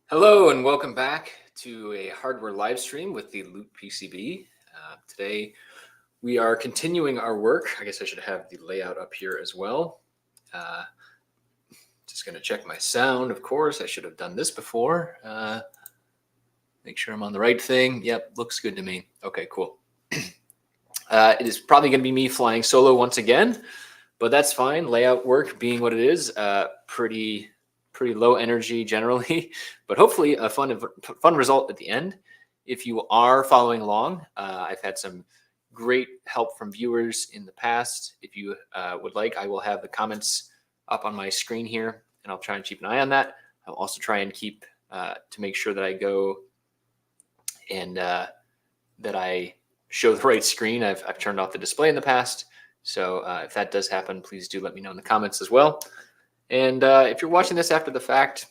Hello and welcome back to a hardware live stream with the Loot PCB. Today we are continuing our work. I guess I should have the layout up here as well. Just going to check my sound, of course. I should have done this before. Make sure I'm on the right thing. Yep, looks good to me. Okay, cool. It is probably going to be me flying solo once again, but that's fine. Layout work being what it is, pretty low energy generally, but hopefully a fun result at the end. If you are following along, I've had some great help from viewers in the past. If you would like, I will have the comments up on my screen here, and I'll try and keep an eye on that. I'll also try and keep to make sure that I go and that I show the right screen. I've turned off the display in the past, so if that does happen, please do let me know in the comments as well. And if you're watching this after the fact,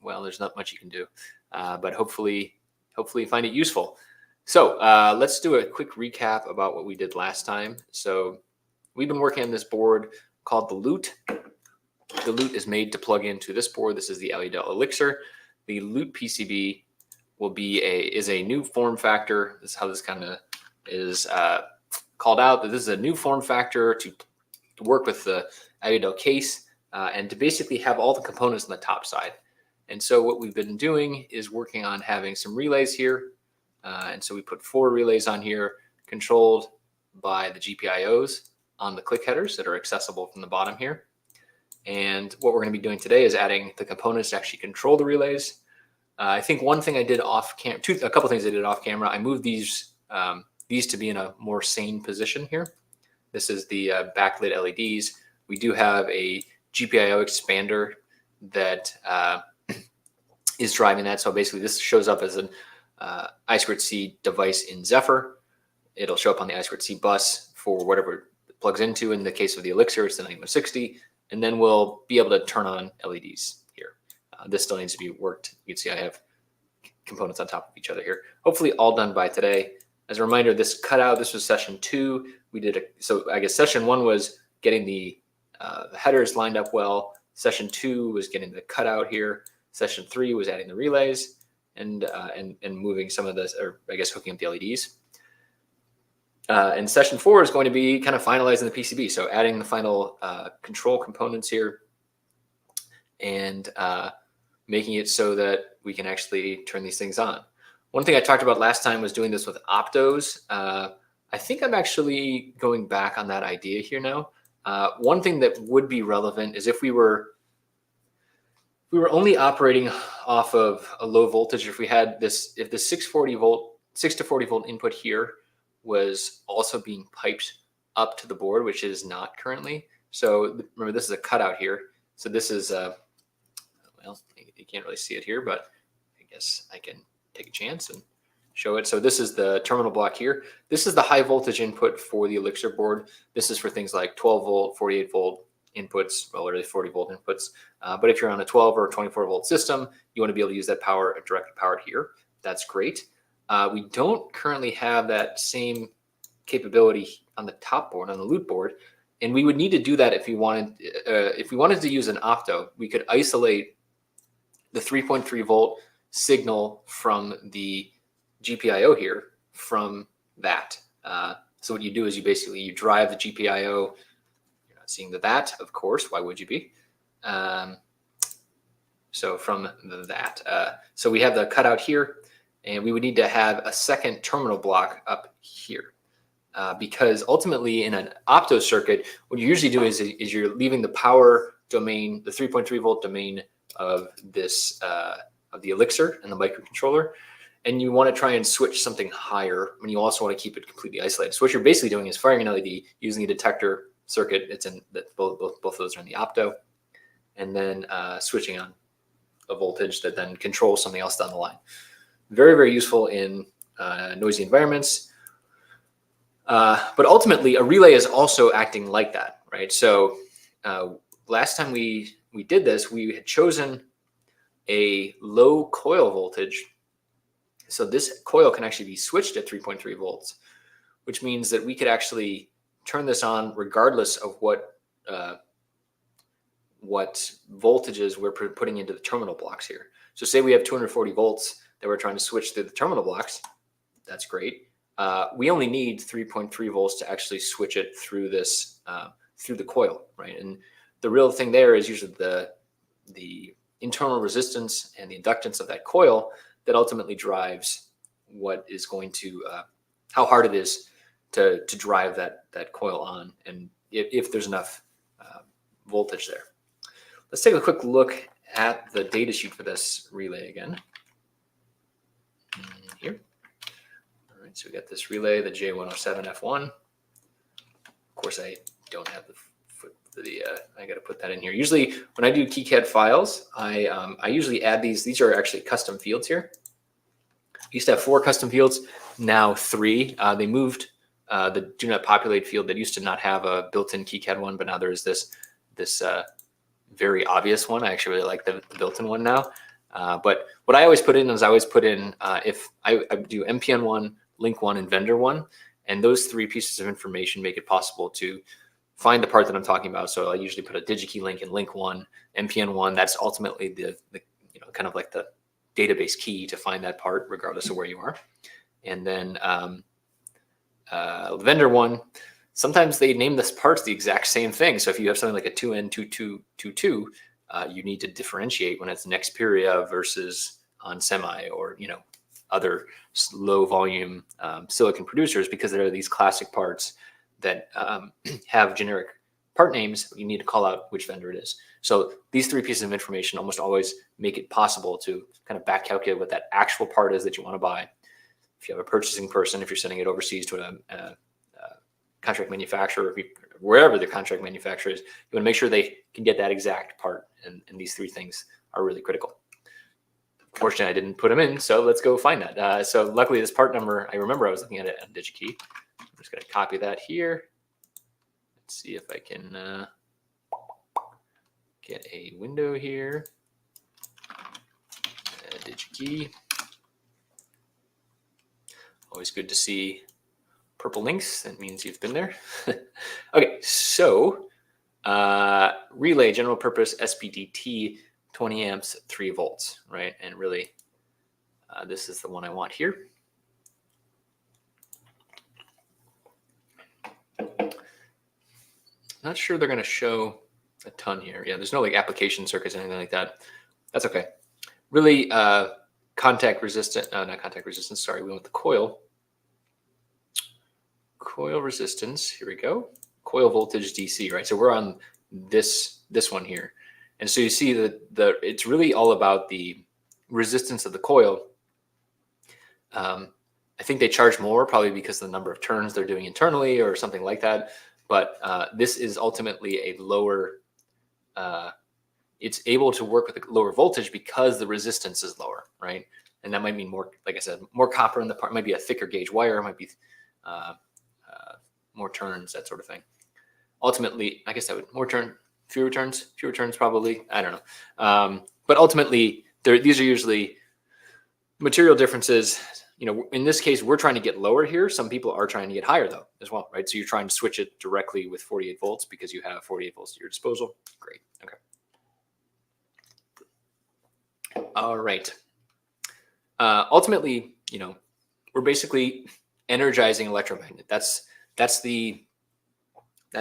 well, there's not much you can do, but hopefully you find it useful. So let's do a quick recap about what we did last time. So we've been working on this board called the Loot. The Loot is made to plug into this board. This is the Aludel Elixir. The Loot PCB is a new form factor. This is how this kind of is called out. That this is a new form factor to work with the Aludel case. And to basically have all the components on the top side. And so what we've been doing is working on having some relays here. And so we put 4 relays on here controlled by the GPIOs on the click headers that are accessible from the bottom here. And what we're going to be doing today is adding the components to actually control the relays. I think one thing I did off camera, a couple things I did off camera, I moved these to be in a more sane position here. This is the backlit LEDs. We do have a GPIO expander that is driving that. So basically this shows up as an I2C device in Zephyr. It'll show up on the I2C bus for whatever it plugs into. In the case of the Elixir, it's the 9160. And then we'll be able to turn on LEDs here. This still needs to be worked. You can see I have components on top of each other here. Hopefully all done by today. As a reminder, this cutout, this was session 2. So I guess session 1 was getting the headers lined up well. Session 2 was getting the cutout here. Session 3 was adding the relays and moving some of this, or I guess hooking up the LEDs. And session 4 is going to be kind of finalizing the PCB. So adding the final control components here and making it so that we can actually turn these things on. One thing I talked about last time was doing this with optos. I think I'm actually going back on that idea here now. One thing that would be relevant is if we were only operating off of a low voltage, if we had this, if the 6 to 40 volt input here was also being piped up to the board, which is not currently. So remember, this is a cutout here. So this is, well, you can't really see it here, but I guess I can take a chance and show it. So this is the terminal block here. This is the high voltage input for the Elixir board. This is for things like 12 volt, 48 volt inputs, well, literally 40 volt inputs. But if you're on a 12 or 24 volt system, you want to be able to use that power directly powered here. That's great. We don't currently have that same capability on the top board, on the Loot board. And we would need to do that if we wanted to use an opto. We could isolate the 3.3 volt signal from the GPIO here from that. So what you do is you drive the GPIO. You're not seeing that, of course. Why would you be? So from that. So we have the cutout here, and we would need to have a second terminal block up here. Because ultimately in an opto circuit, what you usually do is you're leaving the power domain, the 3.3 volt domain of this, of the Elixir and the microcontroller. And you want to try and switch something higher, and you also want to keep it completely isolated. So what you're basically doing is firing an LED using a detector circuit. It's in that both of those are in the opto, and then switching on a voltage that then controls something else down the line. Very, very useful in noisy environments. But ultimately, a relay is also acting like that, right? So last time we did this, we had chosen a low coil voltage. So this coil can actually be switched at 3.3 volts, which means that we could actually turn this on regardless of what what voltages we're putting into the terminal blocks here. So say we have 240 volts that we're trying to switch through the terminal blocks. That's great. We only need 3.3 volts to actually switch it through this through the coil, right? And the real thing there is usually the internal resistance and the inductance of that coil that ultimately drives what is going to how hard it is to drive that coil on, and if there's enough voltage there. Let's take a quick look at the data sheet for this relay again. Here. All right, so we got this relay, the J107F1. Of course, I don't have I got to put that in here. Usually, when I do KiCad files, I usually add these. These are actually custom fields here. I used to have 4 custom fields, now 3. They moved the do not populate field that used to not have a built-in KiCad one, but now there is this very obvious one. I actually really like the built-in one now. But what I always put in is if I do MPN1, link1, and vendor1, and those 3 pieces of information make it possible to find the part that I'm talking about. So I usually put a DigiKey link in link1, MPN1. That's ultimately the kind of like the database key to find that part, regardless of where you are. And then vendor1. Sometimes they name this parts the exact same thing. So if you have something like a 2N2222, you need to differentiate when it's Nexperia versus on semi or other low volume silicon producers, because there are these classic parts that have generic part names. You need to call out which vendor it is. So these 3 pieces of information almost always make it possible to kind of back calculate what that actual part is that you want to buy. If you have a purchasing person, if you're sending it overseas to a contract manufacturer, wherever the contract manufacturer is, you want to make sure they can get that exact part. And these 3 things are really critical. Fortunately, I didn't put them in, so let's go find that. So luckily, this part number, I remember I was looking at it on DigiKey. I'm just going to copy that here. Let's see if I can get a window here. DigiKey. Always good to see purple links. That means you've been there. Okay, so relay, general purpose SPDT, 20 amps, 3 volts, right? And really, this is the one I want here. Not sure they're going to show a ton here. Yeah, there's no like application circuits or anything like that. That's okay. Really, contact resistant, not contact resistance, sorry, we want the coil. Coil resistance, here we go. Coil voltage DC, right? So we're on this one here. And so you see that it's really all about the resistance of the coil. I think they charge more probably because of the number of turns they're doing internally or something like that. But this is ultimately a lower, it's able to work with a lower voltage because the resistance is lower, right? And that might mean more, like I said, more copper in the part, might be a thicker gauge wire, might be more turns, that sort of thing. Ultimately, I guess that would fewer turns probably. I don't know. But ultimately, these are usually material differences. In this case, we're trying to get lower here. Some people are trying to get higher though, as well, right? So you're trying to switch it directly with 48 volts because you have 48 volts at your disposal. Great. Okay. All right. Ultimately, we're basically energizing electromagnet. That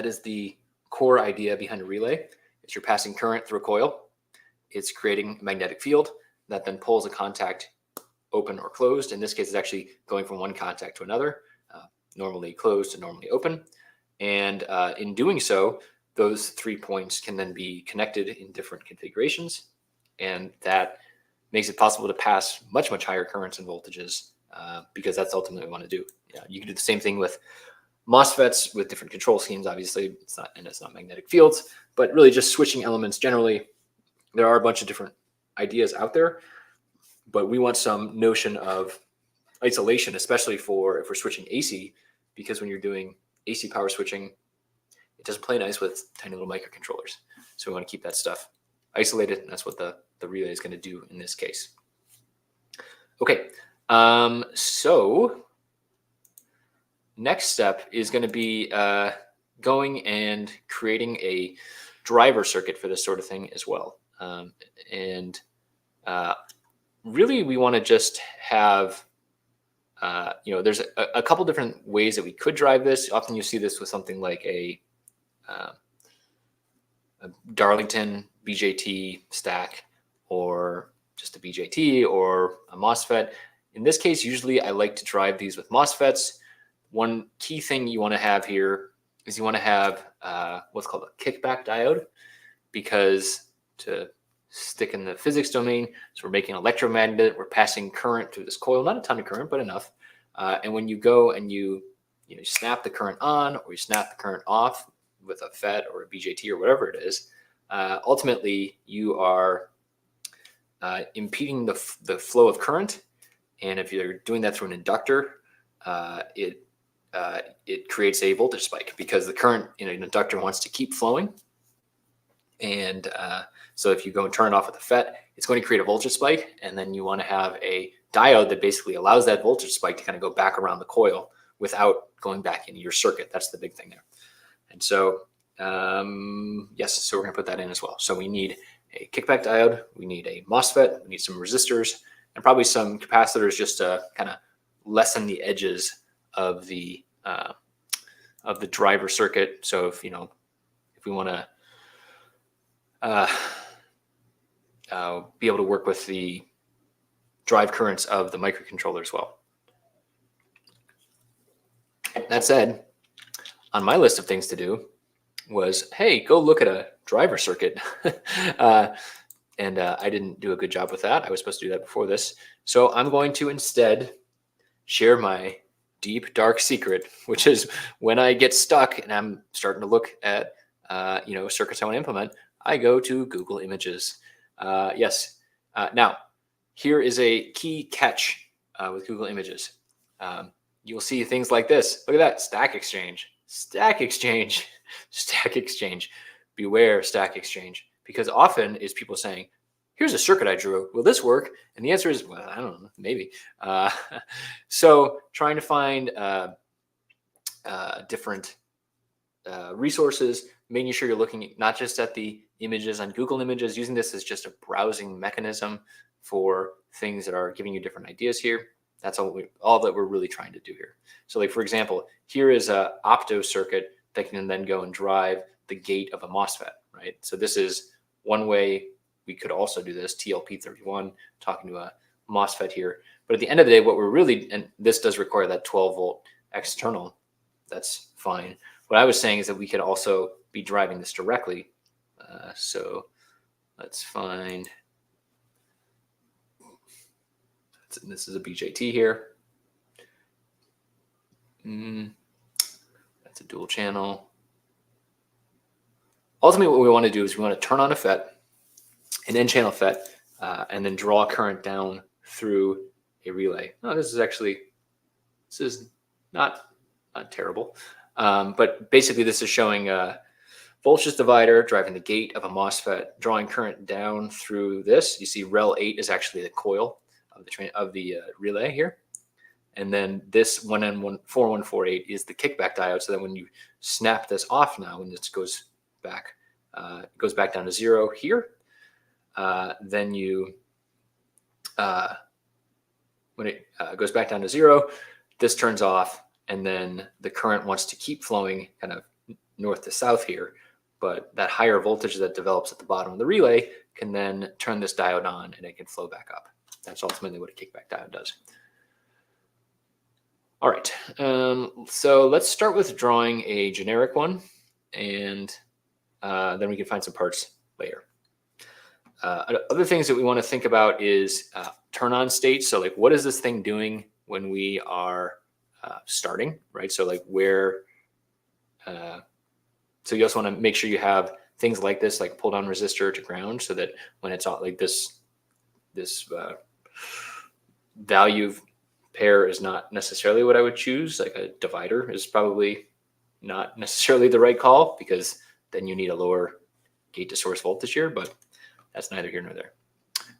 is the core idea behind a relay. Is you're passing current through a coil. It's creating a magnetic field that then pulls a contact open or closed. In this case, it's actually going from one contact to another, normally closed to normally open. And in doing so, those 3 points can then be connected in different configurations. And that makes it possible to pass much, much higher currents and voltages because that's ultimately what we want to do. You can do the same thing with MOSFETs with different control schemes. Obviously, it's not magnetic fields, but really just switching elements generally. There are a bunch of different ideas out there, but we want some notion of isolation, especially if we're switching AC, because when you're doing AC power switching, it doesn't play nice with tiny little microcontrollers. So we want to keep that stuff isolated, and that's what the relay is going to do in this case. Okay, so next step is going to be going and creating a driver circuit for this sort of thing as well. Really, we want to just have, there's a couple different ways that we could drive this. Often you see this with something like a Darlington BJT stack, or just a BJT, or a MOSFET. In this case, usually I like to drive these with MOSFETs. One key thing you want to have here is you want to have what's called a kickback diode, because to stick in the physics domain, so we're making an electromagnet, we're passing current through this coil, not a ton of current, but enough. And when you go and you snap the current on, or you snap the current off with a FET or a BJT or whatever it is, ultimately you are impeding the flow of current. And if you're doing that through an inductor, it creates a voltage spike, because the current in an inductor wants to keep flowing. And so if you go and turn it off with a FET, it's going to create a voltage spike. And then you want to have a diode that basically allows that voltage spike to kind of go back around the coil without going back into your circuit. That's the big thing there. And so, yes, so we're going to put that in as well. So we need a kickback diode, we need a MOSFET, we need some resistors, and probably some capacitors just to kind of lessen the edges of the driver circuit. So if we want to be able to work with the drive currents of the microcontroller as well. That said, on my list of things to do was, hey, go look at a driver circuit. And I didn't do a good job with that. I was supposed to do that before this. So I'm going to instead share my deep, dark secret, which is when I get stuck and I'm starting to look at circuits I want to implement, I go to Google Images. Yes. Now, here is a key catch with Google Images. You'll see things like this. Look at that, stack exchange, stack exchange, stack exchange. Beware stack exchange, because often is people saying, here's a circuit I drew. Will this work? And the answer is, well, I don't know, maybe. So trying to find different resources, making sure you're looking not just at the images on Google Images, using this as just a browsing mechanism for things that are giving you different ideas here. That's all that we're really trying to do here. So like, for example, here is a opto circuit that can then go and drive the gate of a MOSFET, right? So this is one way we could also do this, TLP31, talking to a MOSFET here. But at the end of the day, what we're really, and this does require that 12 volt external, that's fine. What I was saying is that we could also be driving this directly. So let's find, this is a BJT here. That's a dual channel. Ultimately, what we want to do is we want to turn on a FET, an N-channel FET, and then draw current down through a relay. Oh, this is not terrible. But basically, this is showing a voltage divider driving the gate of a MOSFET, drawing current down through this. You see rel 8 is actually the coil of the relay here. And then this 1N4148 is the kickback diode. So that when you snap this off now, when this goes back down to 0 here, then you when it goes back down to 0, this turns off, and then the current wants to keep flowing kind of north to south here, but that higher voltage that develops at the bottom of the relay can then turn this diode on and it can flow back up. That's ultimately what a kickback diode does. All right, so let's start with drawing a generic one, and then we can find some parts later. Other things that we want to think about is turn on state. So like, what is this thing doing when we are starting, right? So like where, so you also want to make sure you have things like this, like pull down resistor to ground, so that when it's on like this value pair is not necessarily what I would choose. Like a divider is probably not necessarily the right call, because then you need a lower gate to source voltage here, but that's neither here nor there.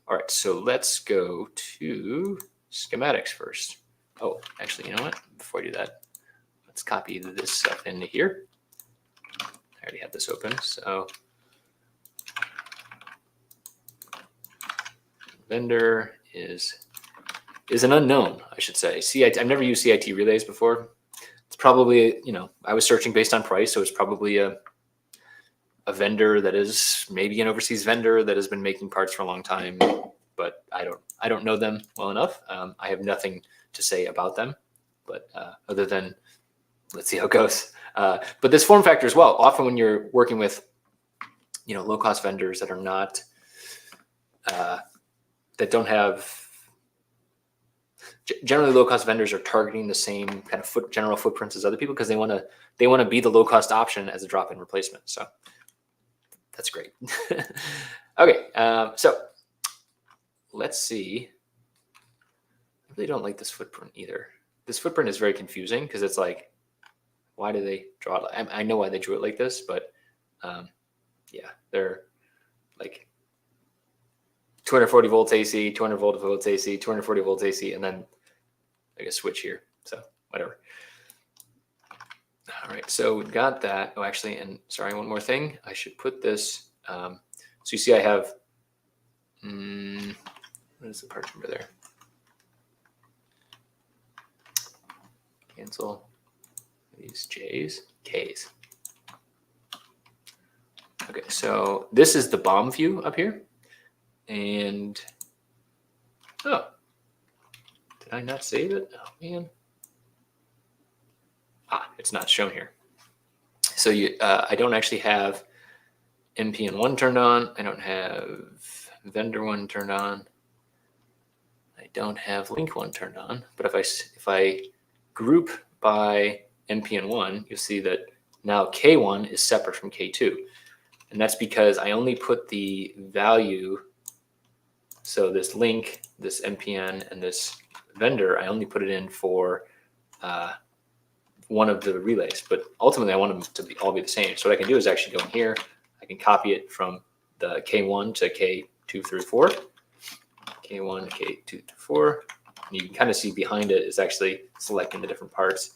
All right, so let's go to schematics first. Oh, actually, you know what? Before I do that, let's copy this stuff into here. I already have this open, so vendor is an unknown, I should say. I've never used CIT relays before. It's probably, I was searching based on price, so it's probably a vendor that is maybe an overseas vendor that has been making parts for a long time, but I don't know them well enough. I have nothing to say about them, but other than let's see how it goes. But this form factor as well. Often when you're working with, low cost vendors that are not, that don't have, generally low cost vendors are targeting the same kind of general footprints as other people because they want to be the low cost option as a drop-in replacement. So that's great. Okay, so let's see. I really don't like this footprint either. This footprint is very confusing because it's like, why do they draw it? I know why they drew it like this, but yeah, they're like 240 volts AC, 200 volts AC, 240 volts AC, and then like a switch here. So whatever. All right, so we've got that. Oh, actually, and sorry, one more thing. I should put this. So you see, I have. What is the part number there? Cancel these J's, K's. Okay, so this is the bomb view up here. And, oh, did I not save it? Oh, man. It's not shown here. So I don't actually have MPN1 turned on. I don't have vendor 1 turned on. I don't have link 1 turned on. But if I group by MPN1, you'll see that now K1 is separate from K2. And that's because I only put the value, so this link, this MPN, and this vendor, I only put it in for one of the relays. But ultimately, I want them to all be the same. So what I can do is actually go in here. I can copy it from the K1 to K2 through 4. K1 to K2 through 4. And you can kind of see behind it is actually selecting the different parts.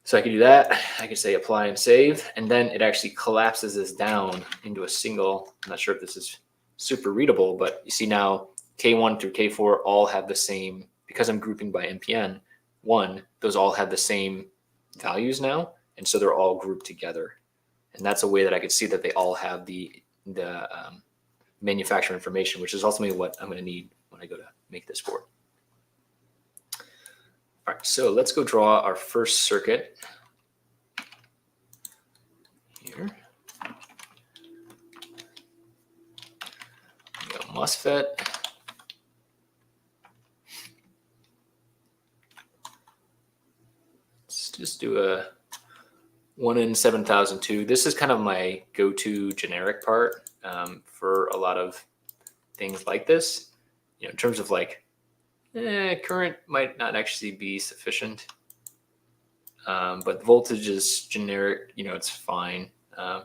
So I can do that. I can say apply and save, and then it actually collapses this down into a single. I'm not sure if this is super readable, but you see now K1 through K4 all have the same, because I'm grouping by MPN 1, those all have the same values now. And so they're all grouped together. And that's a way that I could see that they all have the manufacturer information, which is ultimately what I'm going to need when I go to make this board. All right, so let's go draw our first circuit here. We got MOSFET. Let's just do a 1N7002. This is kind of my go-to generic part for a lot of things like this. In terms of like, current might not actually be sufficient, but voltage is generic. It's fine, and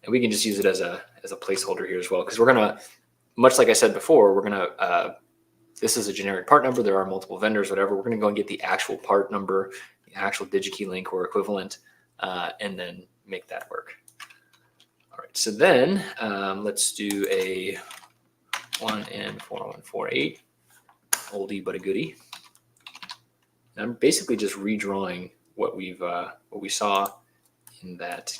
we can just use it as a placeholder here as well, because we're gonna, much like I said before, we're gonna. This is a generic part number. There are multiple vendors, whatever. We're gonna go and get the actual part number, the actual DigiKey link or equivalent, and then make that work. All right. So then let's do a 1N4148. Oldie but a goodie. And I'm basically just redrawing what we saw in that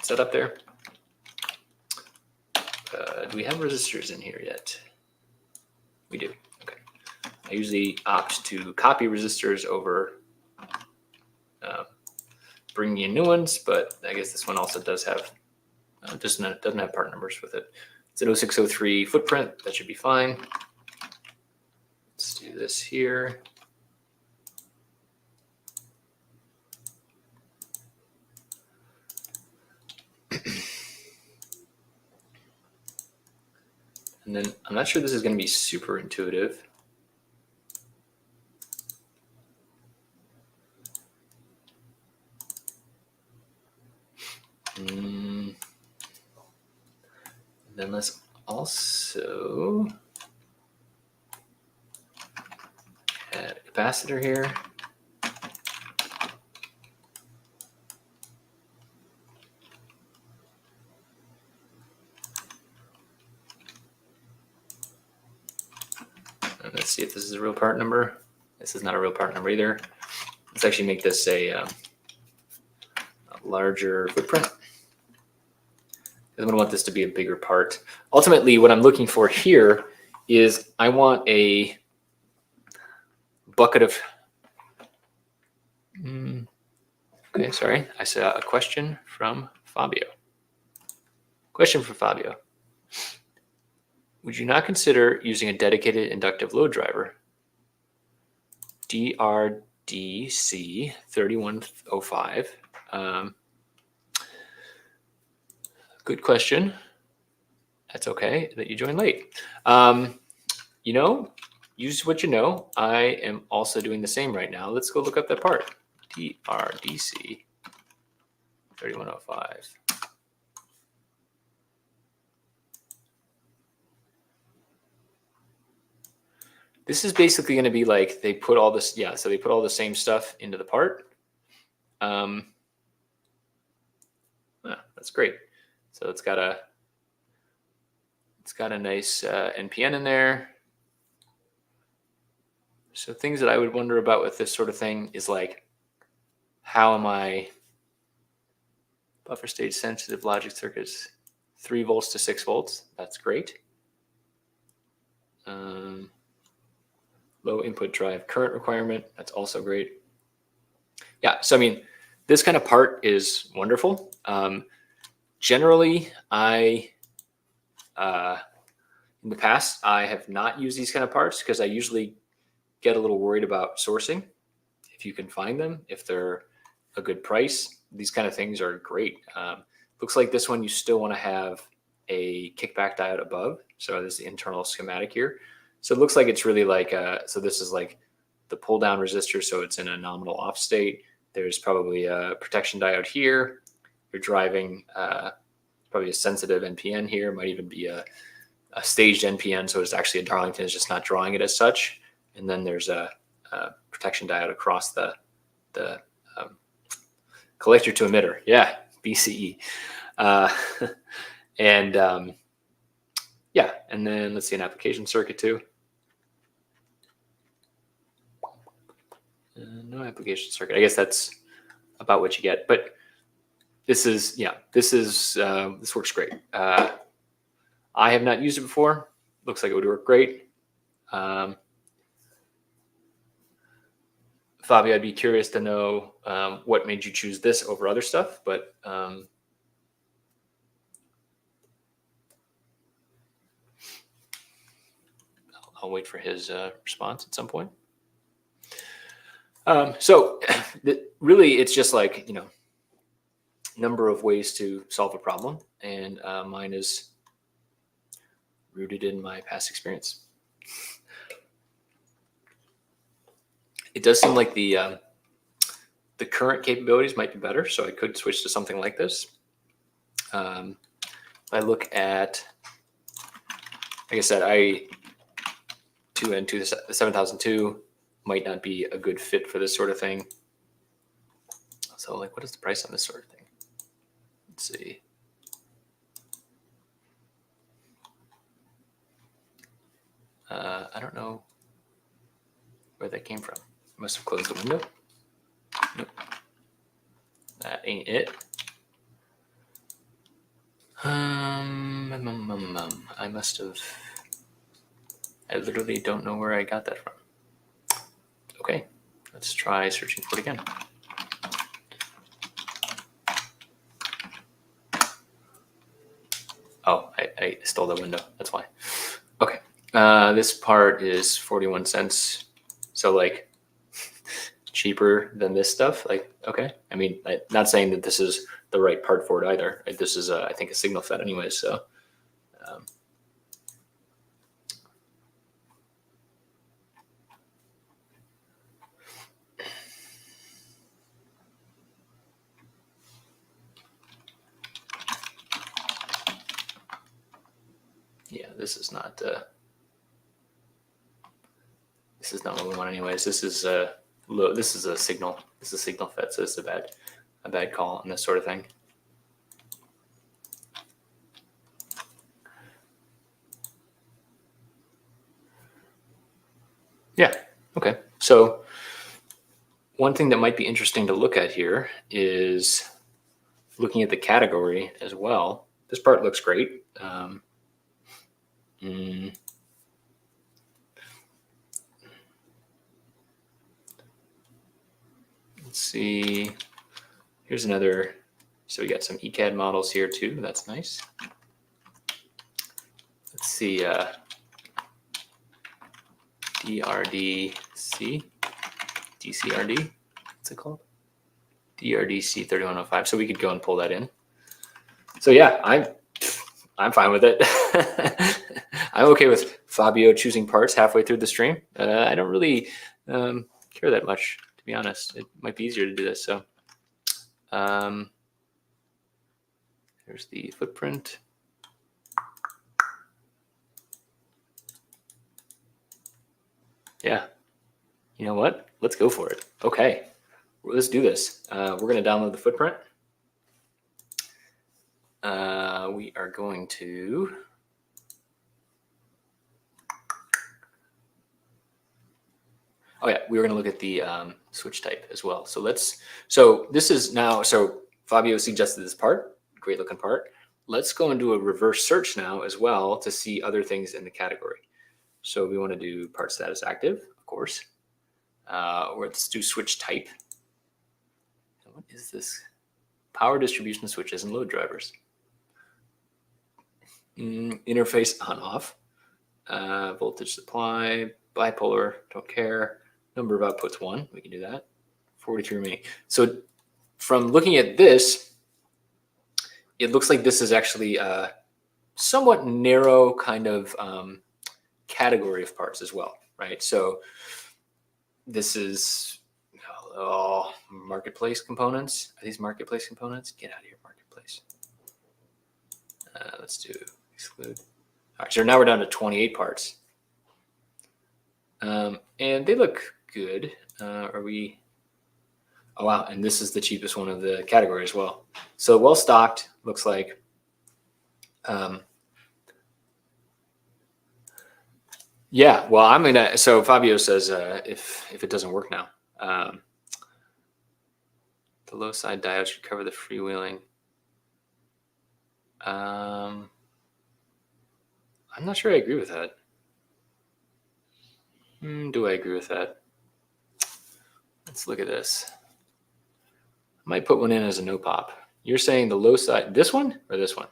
setup there. Do we have resistors in here yet? We do. Okay. I usually opt to copy resistors over bringing in new ones, but I guess this one also does have doesn't have part numbers with it. It's an 0603 footprint. That should be fine. Let's do this here. And then I'm not sure this is going to be super intuitive. Then let's also add a capacitor here. Let's see if this is a real part number. This is not a real part number either. Let's actually make this a larger footprint. I'm going to want this to be a bigger part. Ultimately, what I'm looking for here is I want a bucket of... Okay, sorry. I saw a question from Fabio. Question for Fabio. Would you not consider using a dedicated inductive load driver? DRDC 3105. Good question. That's okay that you joined late. You know, use what you know. I am also doing the same right now. Let's go look up that part. DRDC 3105. This is basically going to be like they put all this, yeah, so they put all the same stuff into the part. That's great. So it's got a nice NPN in there. So things that I would wonder about with this sort of thing is like, how am I buffer stage sensitive logic circuits, 3 volts to 6 volts. That's great. Low input drive current requirement. That's also great. Yeah, so I mean, this kind of part is wonderful. Generally, in the past, I have not used these kind of parts because I usually get a little worried about sourcing. If you can find them, if they're a good price, these kind of things are great. Looks like this one, you still want to have a kickback diode above. So this is the internal schematic here. So it looks like it's really like, so this is like the pull down resistor. So it's in a nominal off state. There's probably a protection diode here. You're driving probably a sensitive NPN here. Might even be a staged NPN. So it's actually a Darlington, it's just not drawing it as such. And then there's a protection diode across the collector to emitter. Yeah, BCE. Yeah, and then let's see an application circuit too. No application circuit. I guess that's about what you get. But this is, yeah, this works great. I have not used it before. Looks like it would work great. Fabio, I'd be curious to know what made you choose this over other stuff, but I'll wait for his response at some point. So really, it's just like, you know, number of ways to solve a problem, and mine is rooted in my past experience. It does seem like the current capabilities might be better, so I could switch to something like this. If I look at, like I said, 2N2, the 7002 might not be a good fit for this sort of thing. So like, what is the price on this sort of thing? Let's see. I don't know where that came from. I must have closed the window. Nope. That ain't it. I must have, I literally don't know where I got that from. Okay, let's try searching for it again. Oh, I stole the window, that's why. Okay, this part is 41 cents. So like cheaper than this stuff. Like, okay. I mean, I'm not saying that this is the right part for it either. This is, I think, a signal FET anyway. So, yeah, this is not what we want anyways. This is low. This is a signal. This is a signal FET. So it's a bad call on this sort of thing. Yeah. Okay. So one thing that might be interesting to look at here is looking at the category as well. This part looks great. Mm, let's see. Here's another. So we got some ECAD models here too. That's nice. Let's see. DRDC, DCRD. What's it called? DRDC 3105. So we could go and pull that in. So yeah, I'm fine with it. I'm okay with Fabio choosing parts halfway through the stream. I don't really care that much, to be honest. It might be easier to do this. So there's the footprint. Yeah. You know what? Let's go for it. Okay. Let's do this. We're going to download the footprint. We are going to oh yeah, we were going to look at the switch type as well. So this is now, so Fabio suggested this part, great looking part. Let's go and do a reverse search now as well to see other things in the category. So we want to do part status active, of course. Or let's do switch type. What is this? Power distribution switches and load drivers. Interface on off. Voltage supply, bipolar, don't care. Number of outputs 1, we can do that. 43 remaining. So from looking at this, it looks like this is actually a somewhat narrow kind of category of parts as well, right? So this is marketplace components. Are these marketplace components? Get out of here, marketplace. Let's do exclude. All right, so now we're down to 28 parts. And they look good. Are we? Oh, wow. And this is the cheapest one of the category as well. So well stocked, looks like. Yeah, well, I'm going to, so Fabio says if it doesn't work now, the low side diode should cover the freewheeling. I'm not sure I agree with that. Do I agree with that? Let's look at this. I might put one in as a no pop. You're saying the low side, this one or this one?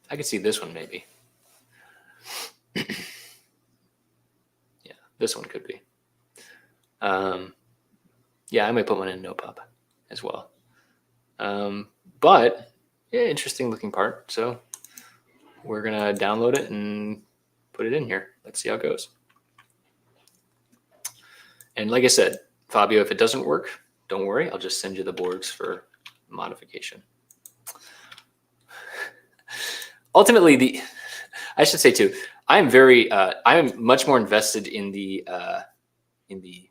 I could see this one maybe. Yeah, this one could be. Yeah, I might put one in no pop as well. But yeah, interesting looking part. So we're gonna download it and put it in here. Let's see how it goes. And like I said, Fabio, if it doesn't work, don't worry. I'll just send you the boards for modification. Ultimately, I should say too, I am much more invested in the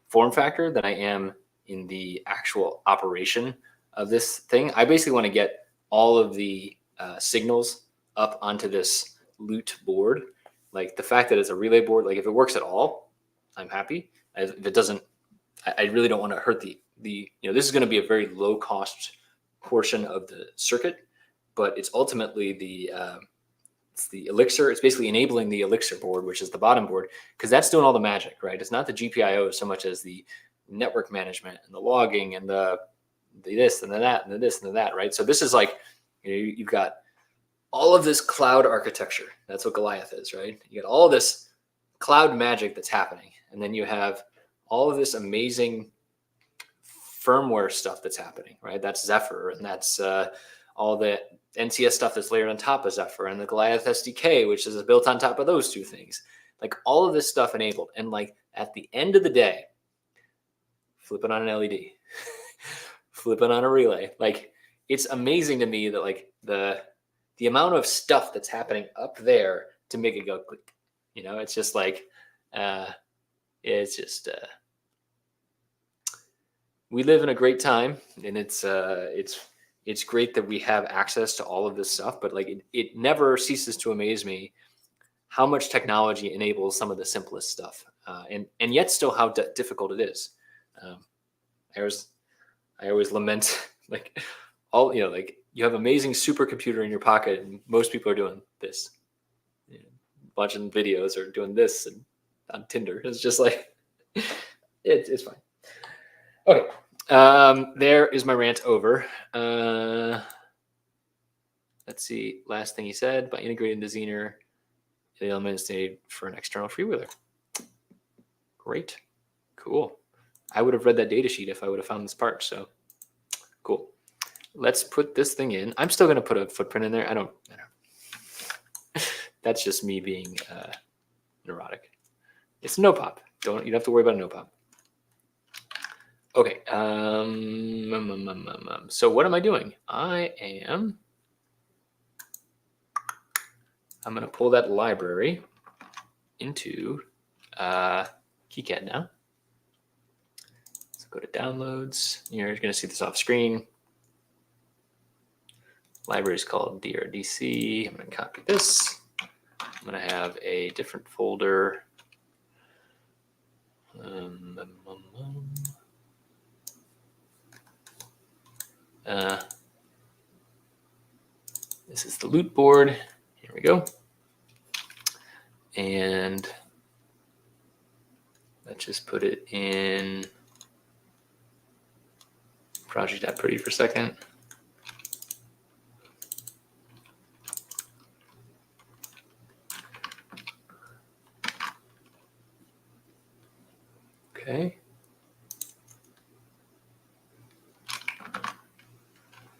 form factor than I am in the actual operation of this thing. I basically want to get all of the signals up onto this loot board. Like the fact that it's a relay board, like if it works at all, I'm happy. If it doesn't, I really don't want to hurt the this is going to be a very low cost portion of the circuit, but it's ultimately it's the Elixir. It's basically enabling the Elixir board, which is the bottom board, because that's doing all the magic, right? It's not the GPIO so much as the network management and the logging and the this and the that and the this and the that, right? So this is like, you've got all of this cloud architecture. That's what Goliath is, right? You got all this cloud magic that's happening. And then you have all of this amazing firmware stuff that's happening, right? That's Zephyr, and that's all the NCS stuff that's layered on top of Zephyr, and the Goliath SDK, which is built on top of those two things. Like all of this stuff enabled. And like at the end of the day, flipping on an LED, flipping on a relay. Like it's amazing to me that like the amount of stuff that's happening up there to make it go click. It's just like it's just we live in a great time, and it's great that we have access to all of this stuff. But like it never ceases to amaze me how much technology enables some of the simplest stuff, and yet still how difficult it is. I always lament like all like you have amazing supercomputer in your pocket, and most people are doing this, watching videos or doing this and on Tinder. It's just like it's fine. Okay, there is my rant over. Let's see. Last thing he said: by integrating the Zener, the elements needed for an external freewheeler. Great, cool. I would have read that data sheet if I would have found this part. So cool. Let's put this thing in. I'm still going to put a footprint in there. I don't. That's just me being neurotic. It's no pop. You don't have to worry about no pop. Okay. So what am I doing? I'm going to pull that library into KiCad now. So go to downloads. You're going to see this off screen. Library is called DRDC. I'm going to copy this. I'm going to have a different folder. This is the loot board. Here we go. And let's just put it in project.pretty for a second. Okay.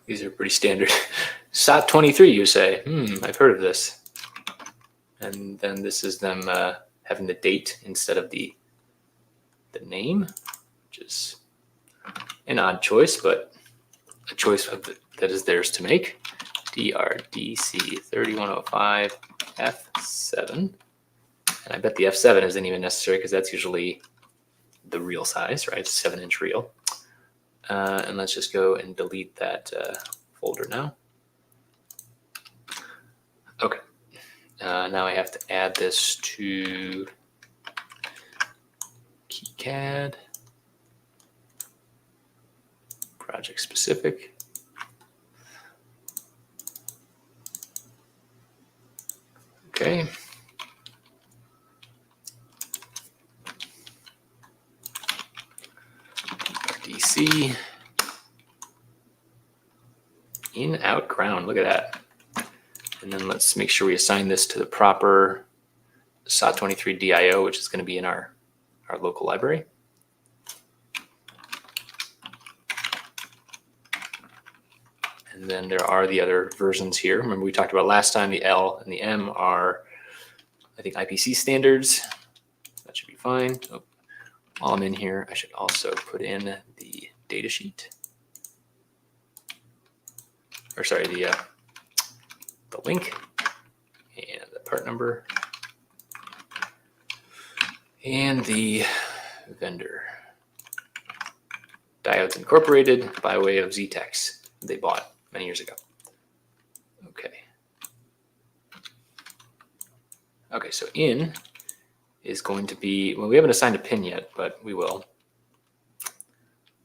These are pretty standard. SOT23, you say? I've heard of this. And then this is them having the date instead of the name, which is an odd choice, but a choice that is theirs to make. DRDC 3105 F7. And I bet the F7 isn't even necessary because that's usually the real size, right? It's 7-inch reel. And let's just go and delete that folder now. Okay. Now I have to add this to KiCad. Project specific. Okay. DC. In, out, ground. Look at that. And then let's make sure we assign this to the proper SOT23 DIO, which is going to be in our local library. And then there are the other versions here. Remember we talked about last time, the L and the M are, I think, IPC standards. That should be fine. Oh, while I'm in here, I should also put in the data sheet. Or sorry, the link and the part number and the vendor. Diodes Incorporated by way of ZTEX. They bought many years ago. Okay. Okay, so in is going to be, well, we haven't assigned a pin yet, but we will.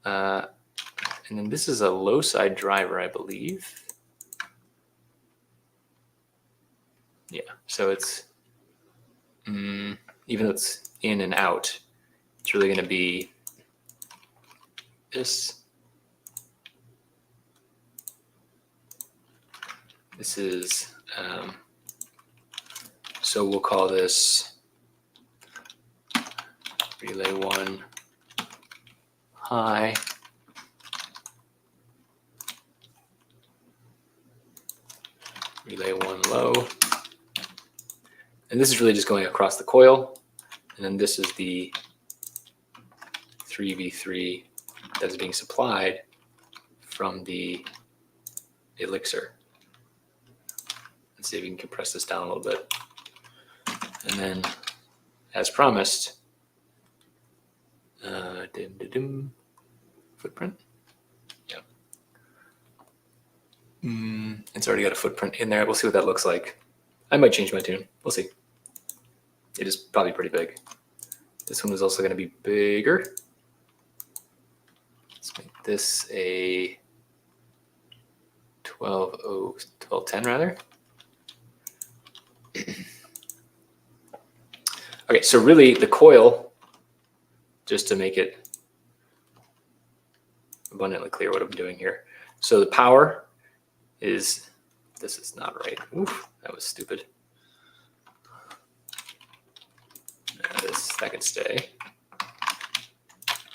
And then this is a low side driver, I believe. Yeah, so it's, even though it's in and out, it's really going to be this. This is, so we'll call this relay 1 high. Relay 1 low. And this is really just going across the coil. And then this is the 3v3 that's being supplied from the elixir. Let's see if we can compress this down a little bit. And then, as promised, footprint. Yeah. It's already got a footprint in there. We'll see what that looks like. I might change my tune. We'll see. it is probably pretty big. This one is also going to be bigger. Let's make this a 1210 rather. Okay, so really the coil, just to make it abundantly clear what I'm doing here. So the power is, this is not right. Oof, that was stupid. That can stay.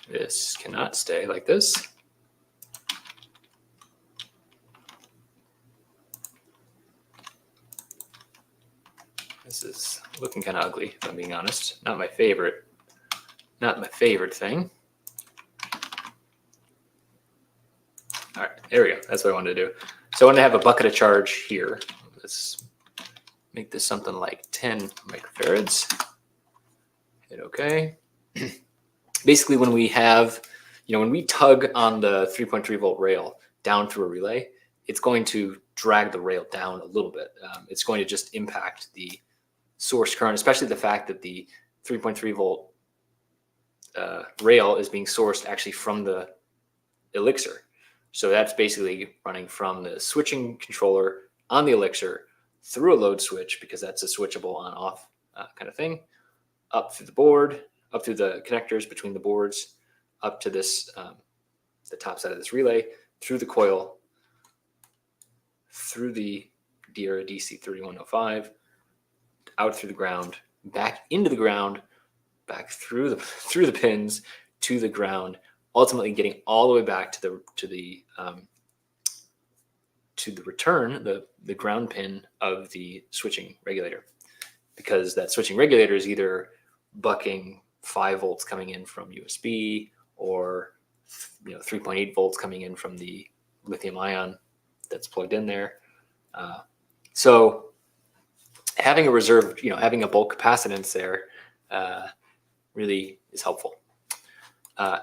This cannot stay like this. This is looking kind of ugly, if I'm being honest. Not my favorite thing. All right, there we go. That's what I wanted to do. So I want to have a bucket of charge here. Let's make this something like 10 microfarads. Hit OK. Basically, when we have, when we tug on the 3.3 volt rail down through a relay, it's going to drag the rail down a little bit. It's going to just impact the source current, especially the fact that the 3.3 volt rail is being sourced actually from the Elixir. So that's basically running from the switching controller on the Elixir through a load switch, because that's a switchable on-off kind of thing, up through the board, up through the connectors between the boards, up to this, the top side of this relay, through the coil, through the DIRA DC3105, out through the ground, back into the ground, back through the pins to the ground, ultimately getting all the way back to the return, the ground pin of the switching regulator, because that switching regulator is either bucking 5 volts coming in from USB, or 3.8 volts coming in from the lithium ion that's plugged in there. So having a reserve, having a bulk capacitance there really is helpful.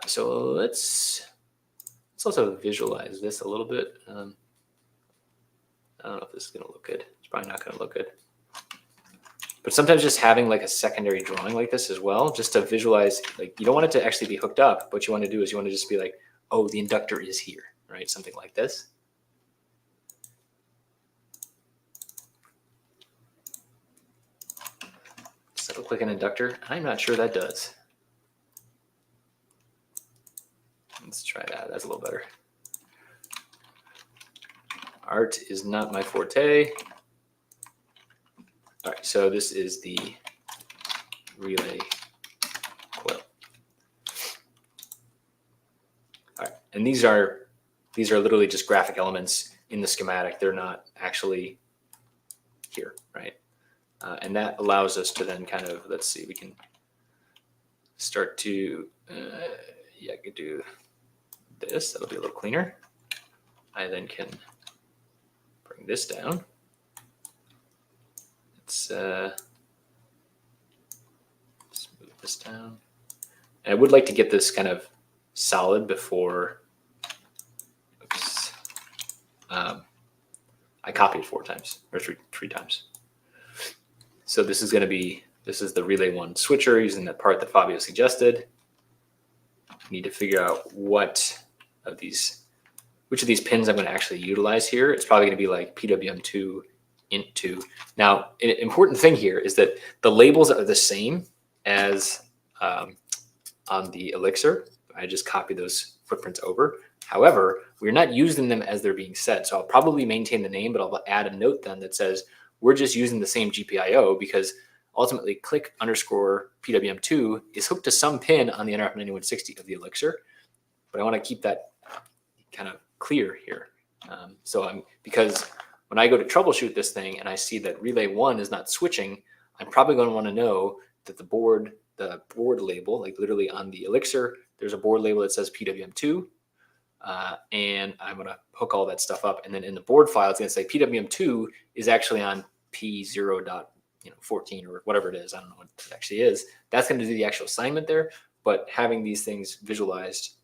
So let's also visualize this a little bit. I don't know if this is going to look good. It's probably not going to look good. But sometimes just having like a secondary drawing like this as well, just to visualize, like you don't want it to actually be hooked up. What you want to do is you want to just be like, oh, the inductor is here, right? Something like this. Does that look like an inductor? I'm not sure that does. Let's try that. That's a little better. Art is not my forte. All right, so this is the relay coil. All right, and these are literally just graphic elements in the schematic. They're not actually here, right? And that allows us to then kind of, let's see, we can start to, I could do this. That'll be a little cleaner. I then can bring this down. Let's move this down. And I would like to get this kind of solid before, oops, I copied 4 times, or three times. So this is going to be, this is the relay 1 switcher using that part that Fabio suggested. We need to figure out which of these pins I'm going to actually utilize here. It's probably going to be like PWM2 int2. Now, an important thing here is that the labels are the same as on the Elixir. I just copy those footprints over. However, we're not using them as they're being set. So I'll probably maintain the name, but I'll add a note then that says we're just using the same GPIO, because ultimately click_PWM2 is hooked to some pin on the NRF 9160 of the Elixir. But I want to keep that kind of clear here. Because when I go to troubleshoot this thing and I see that relay 1 is not switching, I'm probably going to want to know that the board label, like literally on the Elixir, there's a board label that says PWM2. And I'm going to hook all that stuff up. And then in the board file, it's going to say PWM2 is actually on P0.14 or whatever it is. I don't know what it actually is. That's going to do the actual assignment there. But having these things visualized,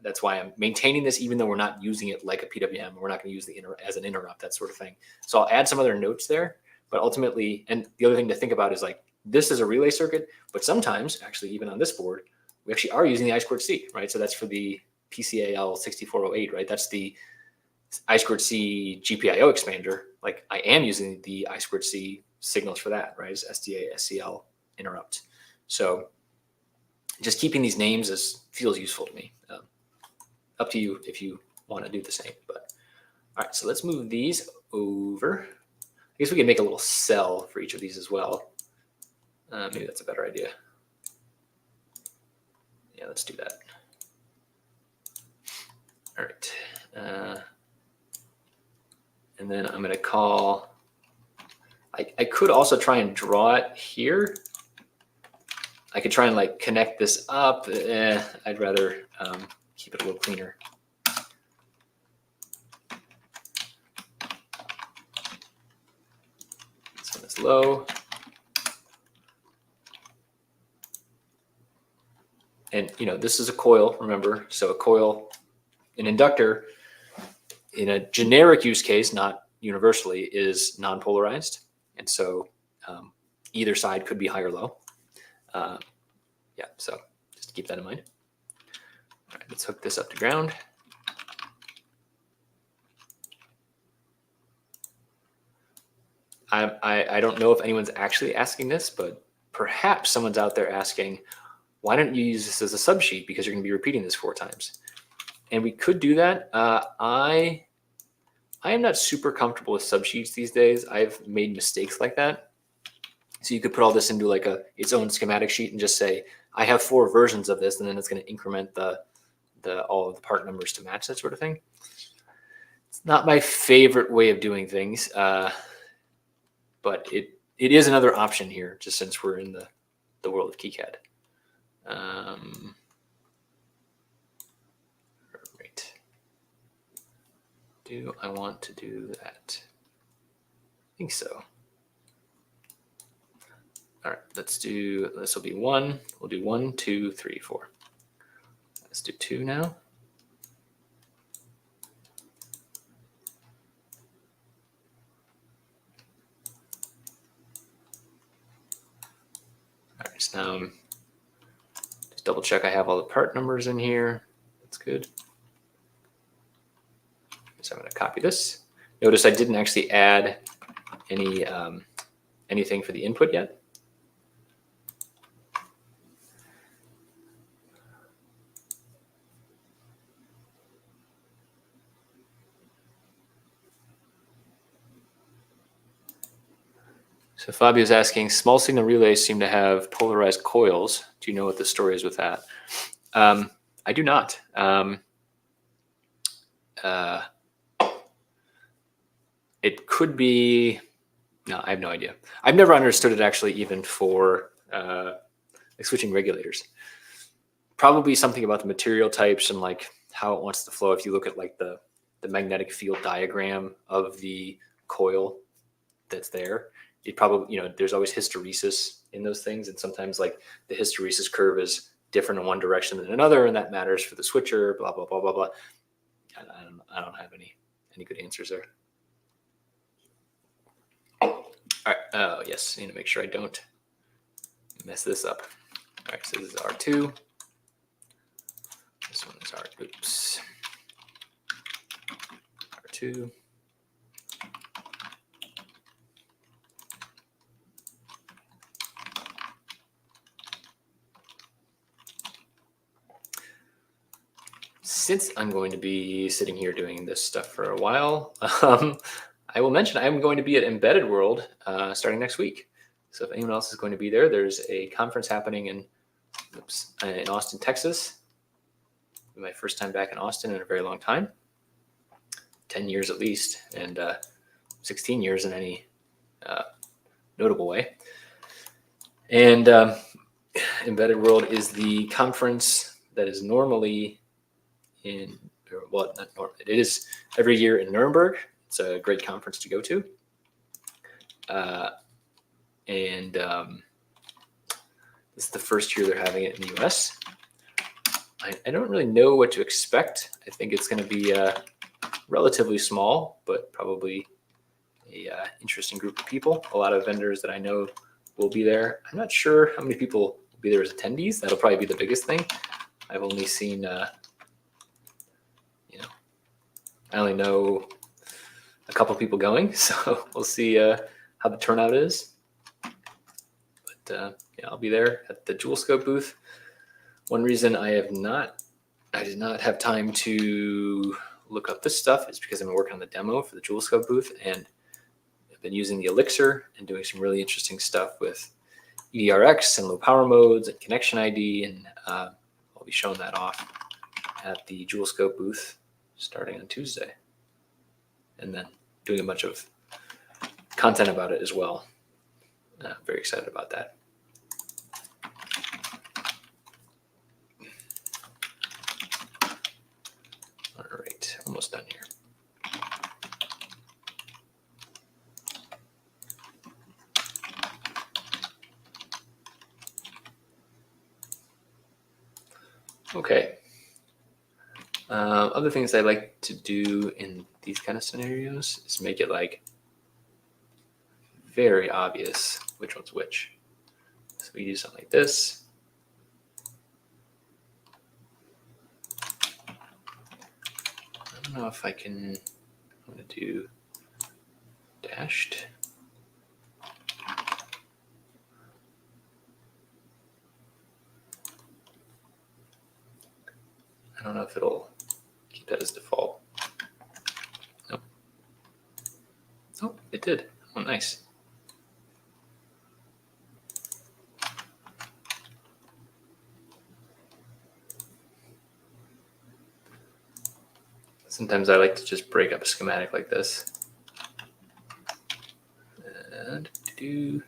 that's why I'm maintaining this, even though we're not using it like a PWM. We're not going to use the as an interrupt, that sort of thing. So I'll add some other notes there. But ultimately, and the other thing to think about is like this is a relay circuit, but sometimes, actually, even on this board, we actually are using the I2C, right? So that's for the PCAL 6408, right? That's the I2C GPIO expander. Like I am using the I2C signals for that, right? It's SDA, SCL interrupt. So just keeping these names feels useful to me. Up to you if you want to do the same. But all right, so let's move these over. I guess we can make a little cell for each of these as well. Maybe that's a better idea. Yeah, let's do that. All right. And then I'm going to call, I could also try and draw it here. I could try and like connect this up. I'd rather keep it a little cleaner. This one is low. And, you know, this is a coil, remember? So a coil, an inductor, in a generic use case, not universally, is non-polarized. And so either side could be high or low. Yeah, so just keep that in mind. All right, let's hook this up to ground. I don't know if anyone's actually asking this, but perhaps someone's out there asking, why don't you use this as a subsheet? Because you're going to be repeating this 4 times. And we could do that. I am not super comfortable with subsheets these days. I've made mistakes like that. So you could put all this into like its own schematic sheet and just say, I have 4 versions of this, and then it's going to increment all of the part numbers to match that sort of thing. It's not my favorite way of doing things, but it is another option here, just since we're in the world of KiCad. Right. Do I want to do that? I think so. All right, let's do, this will be 1. We'll do 1, 2, 3, 4. Let's do 2 now. All right, so now just double check I have all the part numbers in here. That's good. So I'm going to copy this. Notice I didn't actually add any anything for the input yet. So Fabio's asking, small signal relays seem to have polarized coils. Do you know what the story is with that? I do not. It could be, no, I have no idea. I've never understood it actually, even for like switching regulators. Probably something about the material types and like how it wants to flow. If you look at like the magnetic field diagram of the coil that's there, it probably, you know, there's always hysteresis in those things. And sometimes like the hysteresis curve is different in one direction than another. And that matters for the switcher, blah, blah, blah, blah, blah. I don't have any good answers there. All right. Oh, yes. I need to make sure I don't mess this up. All right. So this is R2. This one is R2. Since I'm going to be sitting here doing this stuff for a while, I will mention I'm going to be at Embedded World starting next week. So if anyone else is going to be there, there's a conference happening in Austin, Texas. My first time back in Austin in a very long time, 10 years at least, and 16 years in any notable way. And Embedded World is the conference that is normally in, well, not normally, it is every year in Nuremberg. It's a great conference to go to. And this is the first year they're having it in the US. I don't really know what to expect. I think it's going to be relatively small, but probably a interesting group of people. A lot of vendors that I know will be there. I'm not sure how many people will be there as attendees. That'll probably be the biggest thing. I've only seen, I only know a couple people going, so we'll see how the turnout is. But yeah, I'll be there at the Jewel Scope booth. One reason I did not have time to look up this stuff is because I've been working on the demo for the Jewel Scope booth, and I've been using the Elixir and doing some really interesting stuff with EDRX and low power modes and connection ID, and I'll be showing that off at the Jewel Scope booth starting on Tuesday, and then doing a bunch of content about it as well. I'm very excited about that. All right, almost done here. Okay. Other things I like to do in these kind of scenarios is make it like very obvious which one's which. So we do something like this. I don't know if I can, I'm going to do dashed. I don't know if it'll keep that as default. Nope. Oh, it did. Oh, nice. Sometimes I like to just break up a schematic like this. And do.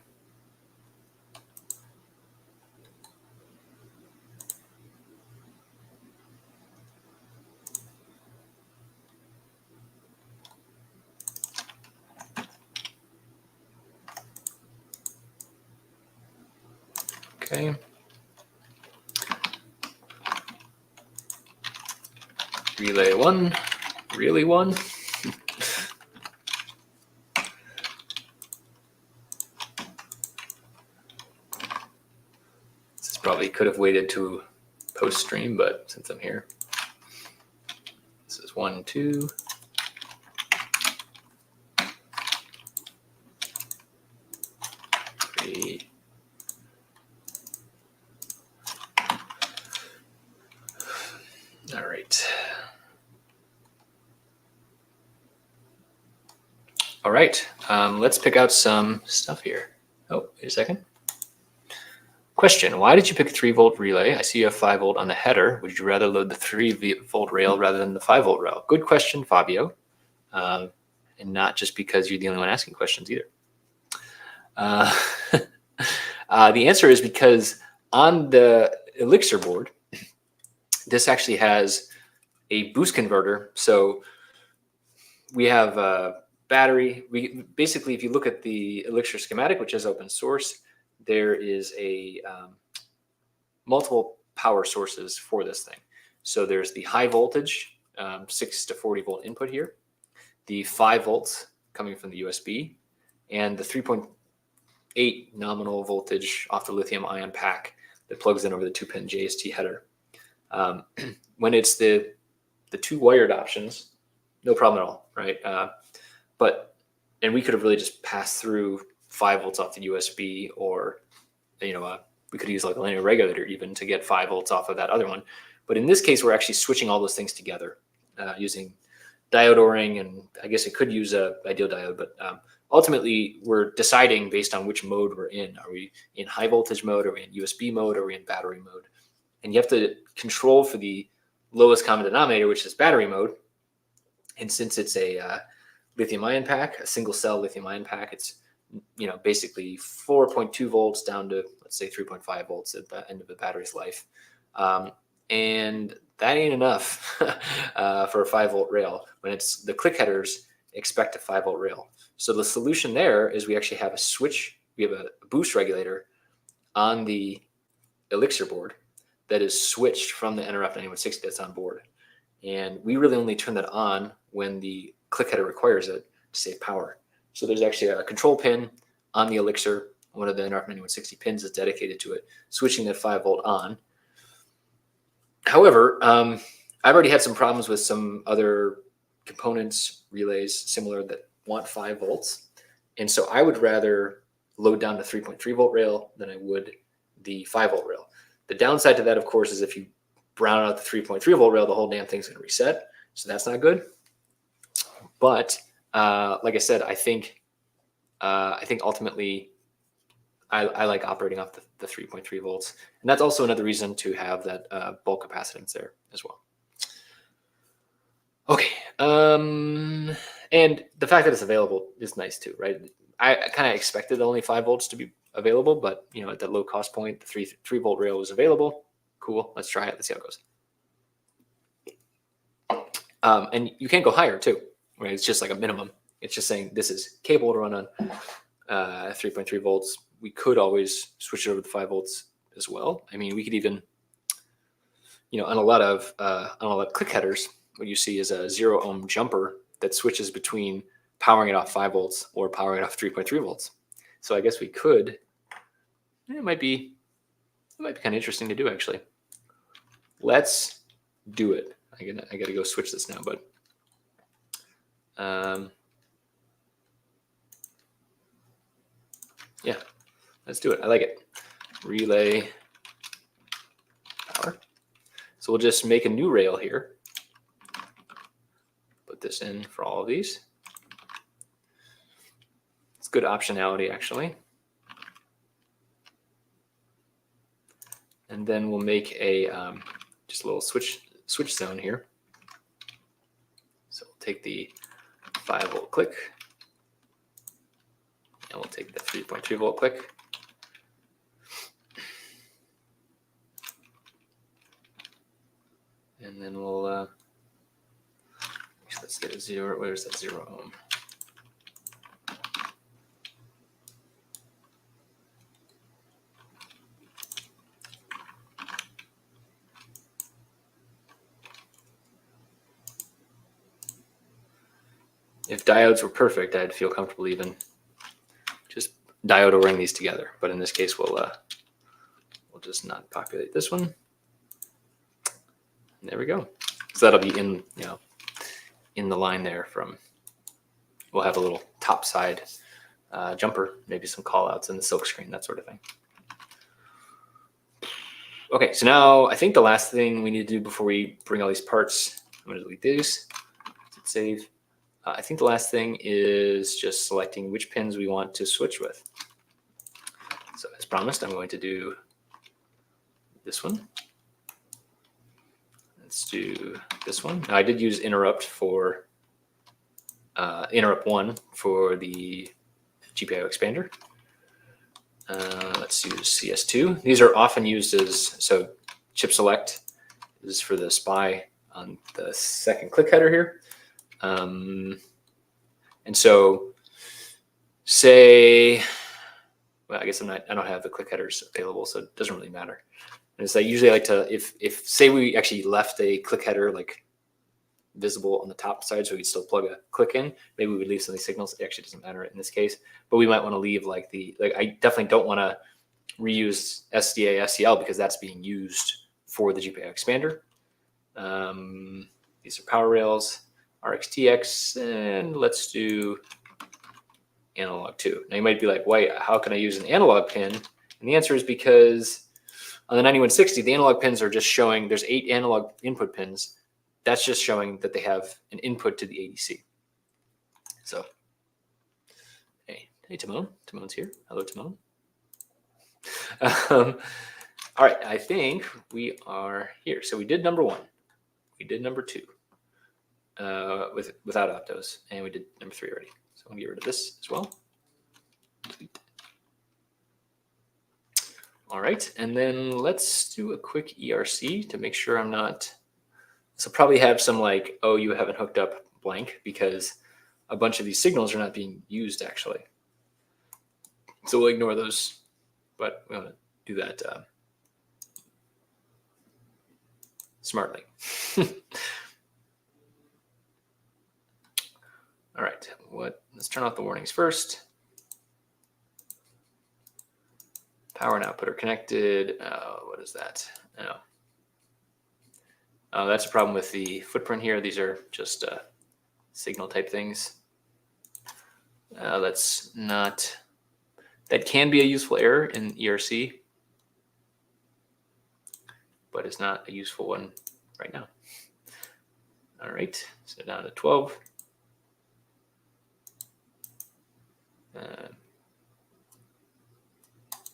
Okay. Relay 1, really 1. This probably could have waited to post stream, but since I'm here, this is 1, 2. 3. All right. All right, let's pick out some stuff here. Oh, wait a second. Question, why did you pick a 3-volt relay? I see you have 5 volt on the header. Would you rather load the 3-volt rail rather than the 5-volt rail? Good question, Fabio. And not just because you're the only one asking questions either. The answer is because on the Elixir board, this actually has a boost converter. So we have a battery. We basically, if you look at the Elixir schematic, which is open source, there is a multiple power sources for this thing. So there's the high voltage, 6 to 40 volt input here, the 5 volts coming from the USB, and the 3.8 nominal voltage off the lithium ion pack that plugs in over the 2-pin JST header. When it's the 2 wired options, no problem at all, right? And we could have really just passed through 5 volts off the USB, or we could use like a linear regulator even to get 5 volts off of that other one. But in this case, we're actually switching all those things together using diode ORing, and I guess it could use a ideal diode, but ultimately we're deciding based on which mode we're in. Are we in high voltage mode? Are we in USB mode? Are we in battery mode? And you have to control for the lowest common denominator, which is battery mode. And since it's a lithium ion pack, a single cell lithium ion pack, it's basically 4.2 volts down to, let's say, 3.5 volts at the end of the battery's life. And that ain't enough for a 5-volt rail. When it's the click headers, expect a 5-volt rail. So the solution there is we actually have a switch. We have a boost regulator on the Elixir board that is switched from the NRF 9160 that's on board. And we really only turn that on when the click header requires it to save power. So there's actually a control pin on the Elixir one of the NRF 9160 pins is dedicated to it, switching that 5-volt on. However, I've already had some problems with some other components, relays similar that want 5 volts. And so I would rather load down the 3.3 volt rail than I would the 5 volt rail. The downside to that, of course, is if you brown out the 3.3 volt rail, the whole damn thing's going to reset. So that's not good. But like I said, I think ultimately I like operating off the 3.3 volts. And that's also another reason to have that bulk capacitance there as well. Okay. And the fact that it's available is nice too, right? I kind of expected only 5 volts to be available, but you know, at that low cost point, the 3 volt rail was available. Cool. Let's try it. Let's see how it goes. And you can't go higher too, right? It's just like a minimum. It's just saying this is capable to run on 3.3 volts. We could always switch it over to 5 volts as well. I mean, we could even, you know, on a lot of click headers, what you see is a 0 ohm jumper that switches between powering it off 5 volts or powering it off 3.3 volts. So I guess we could. It might be kind of interesting to do actually. Let's do it. I got to go switch this now, but yeah, let's do it. I like it. Relay power. So we'll just make a new rail here. Put this in for all of these. It's good optionality actually. And then we'll make a just a little switch zone here. So we'll take the 5 volt click, and we'll take the 3.3 volt click. And then we'll let's get a 0. Where's that 0 ohm? If diodes were perfect, I'd feel comfortable even just diode-ing these together. But in this case, we'll just not populate this one. And there we go. So that'll be in, you know, in the line there from. We'll have a little top side jumper, maybe some callouts in the silk screen, that sort of thing. Okay, so now I think the last thing we need to do before we bring all these parts, I'm going to delete these. Save. I think the last thing is just selecting which pins we want to switch with. So as promised, I'm going to do this one. Let's do this one. Now, I did use interrupt for interrupt 1 for the GPIO expander. Let's use CS2. These are often used as, so chip select is for the SPI on the second click header here. And so say, well, I guess I don't have the click headers available, so it doesn't really matter. And it's like usually I like to, if say we actually left a click header like visible on the top side, so we could still plug a click in, maybe we would leave some of these signals. It actually doesn't matter in this case, but we might want to leave like I definitely don't want to reuse SDA, SCL because that's being used for the GPIO expander. These are power rails. RxTX, and let's do analog 2. Now you might be like, wait, how can I use an analog pin? And the answer is because on the 9160, the analog pins are just showing there's 8 analog input pins. That's just showing that they have an input to the ADC. So, hey Timon. Timon's here. Hello, Timon. All right, I think we are here. So we did number 1. We did number 2. Without optos, and we did number 3 already. So I'm gonna get rid of this as well. Delete. All right, and then let's do a quick ERC to make sure I'm not. So probably have some like, oh, you haven't hooked up blank because a bunch of these signals are not being used actually. So we'll ignore those, but we want to do that smartly. All right, let's turn off the warnings first. Power and output are connected. What is that? Oh, that's a problem with the footprint here. These are just signal type things. That's not, that can be a useful error in ERC, but it's not a useful one right now. All right, so down to 12.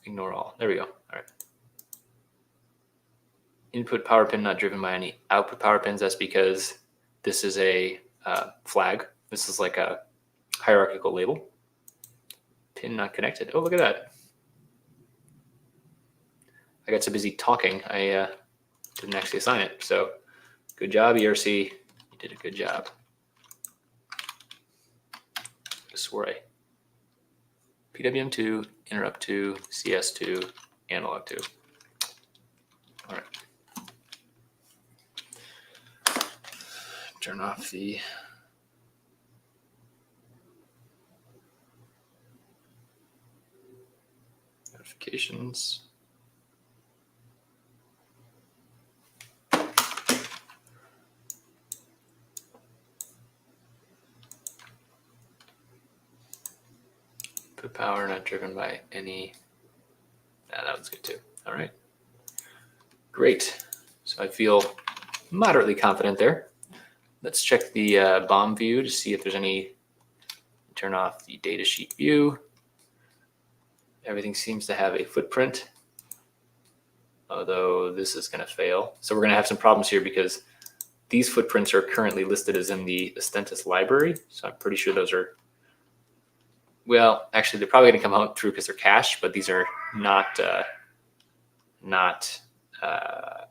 Ignore all. There we go. All right. Input power pin not driven by any output power pins. That's because this is a flag. This is like a hierarchical label. Pin not connected. Oh, look at that. I got so busy talking, I didn't actually assign it. So good job, ERC. You did a good job. I swore I PWM2, interrupt 2, CS2, analog 2. All right. Turn off the notifications. Put power not driven by any. That was good too. All right. Great. So I feel moderately confident there. Let's check the BOM view to see if there's any. Turn off the datasheet view. Everything seems to have a footprint, although this is going to fail. So we're going to have some problems here because these footprints are currently listed as in the Astentis library. So I'm pretty sure those are, well, actually they're probably going to come out through because they're cached, but these are not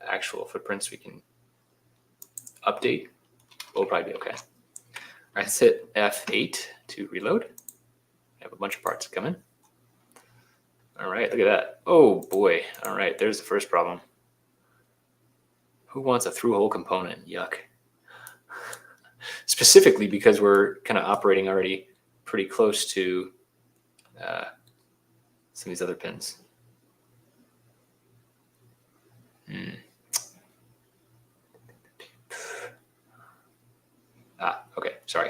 actual footprints we can update. We'll probably be okay. All right, let's hit F8 to reload. I have a bunch of parts coming. All right, look at that. Oh boy. All right, there's the first problem. Who wants a through-hole component? Yuck. Specifically because we're kind of operating already pretty close to some of these other pins. Okay, sorry.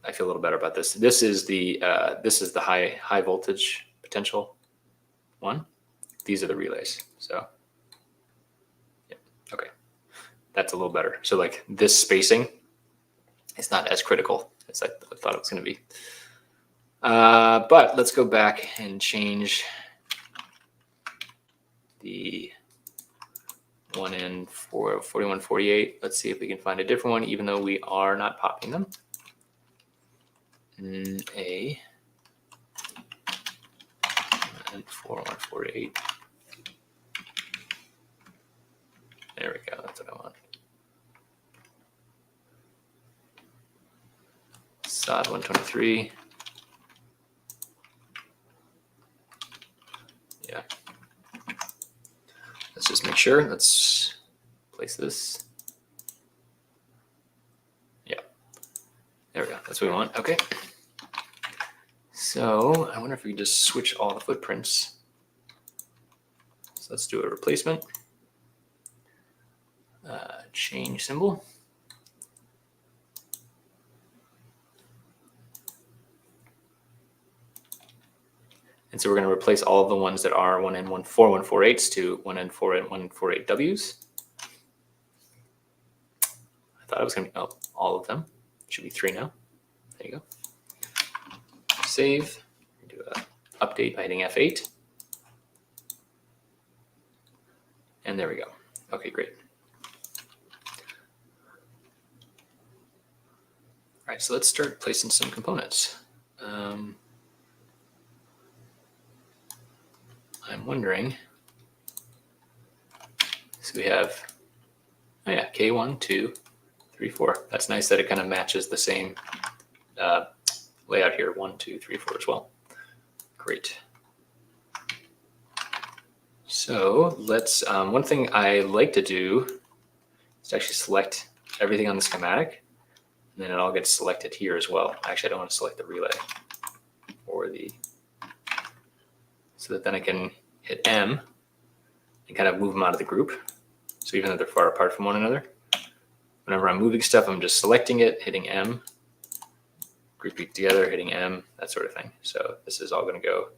I feel a little better about this. This is the high voltage potential one. These are the relays. So yeah, okay, that's a little better. So like this spacing is not as critical as I thought it was going to be. But let's go back and change the 1N for 4148. Let's see if we can find a different one, even though we are not popping them. A and 4148. There we go. That's what I want. SOD 123. Yeah. Let's just make sure. Let's place this. Yeah. There we go. That's what we want. Okay. So I wonder if we can just switch all the footprints. So let's do a replacement. Change symbol. And so we're going to replace all of the ones that are 1N4148s to 1N4148Ws. I thought it was going to be all of them. It should be 3 now. There you go. Save. Do an update by hitting F8. And there we go. Okay, great. All right, so let's start placing some components. I'm wondering, so we have, oh yeah, K1, 2, 3, 4. That's nice that it kind of matches the same layout here, 1, 2, 3, 4 as well. Great. So let's, one thing I like to do is to actually select everything on the schematic, and then it all gets selected here as well. Actually, I don't want to select the relay or the, so that then I can hit M, and kind of move them out of the group. So even though they're far apart from one another, whenever I'm moving stuff, I'm just selecting it, hitting M, grouping it together, hitting M, that sort of thing. So this is all going to go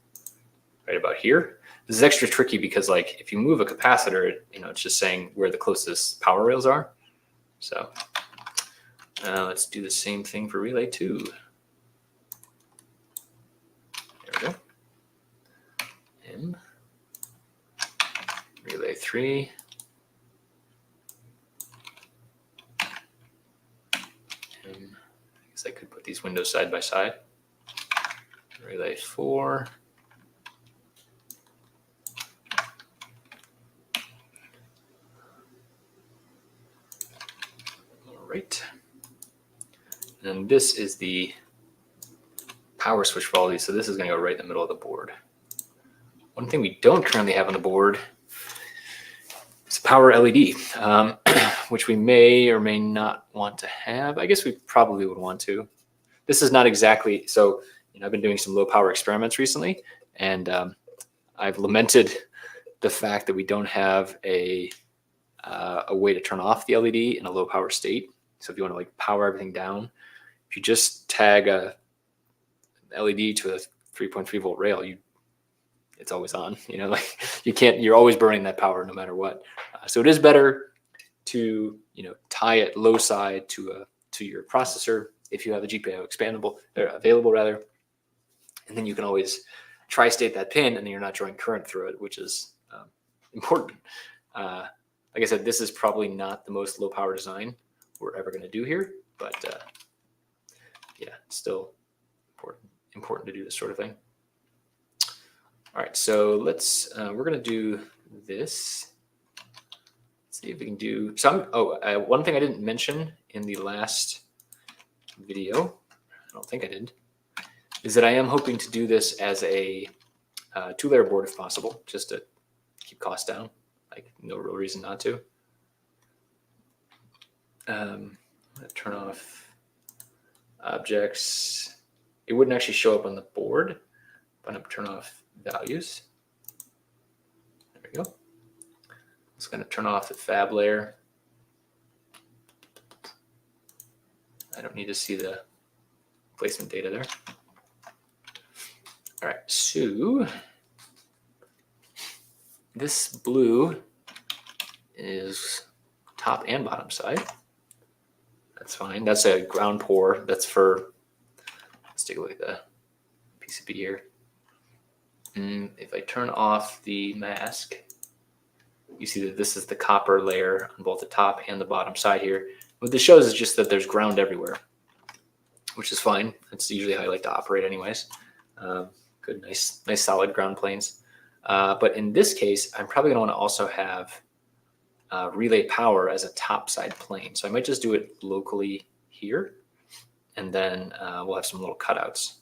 right about here. This is extra tricky because, like, if you move a capacitor, it's just saying where the closest power rails are. So let's do the same thing for relay 2. There we go. M, relay 3. M. I guess I could put these windows side by side. Relay 4. All right. And this is the power switch for all these. So this is going to go right in the middle of the board. One thing we don't currently have on the board is a power LED, which we may or may not want to have. I guess we probably would want to. This is not exactly, so I've been doing some low power experiments recently, and I've lamented the fact that we don't have a way to turn off the LED in a low power state. So if you want to like power everything down, if you just tag a LED to a 3.3 volt rail, it's always on. Like you're always burning that power no matter what. So it is better to tie it low side to your processor if you have a GPIO expandable or available rather, and then you can always tri-state that pin, and then you're not drawing current through it, which is important. Like I said, this is probably not the most low power design we're ever going to do here, but yeah, it's still important to do this sort of thing. All right, so we're going to do this. Let's see if we can do some. One thing I didn't mention in the last video, I don't think I did, is that I am hoping to do this as a 2-layer board if possible, just to keep costs down. Like no real reason not to. I'm going to turn off objects. It wouldn't actually show up on the board, but I'm going to turn off values. There we go. It's going to turn off the fab layer. I don't need to see the placement data there. All right, so this blue is top and bottom side. That's fine. That's a ground pour. That's for, let's take a look at the PCB here. If I turn off the mask, you see that this is the copper layer on both the top and the bottom side here. What this shows is just that there's ground everywhere, which is fine. That's usually how I like to operate anyways. Good, nice solid ground planes. But in this case, I'm probably going to want to also have relay power as a top side plane. So I might just do it locally here, and then we'll have some little cutouts.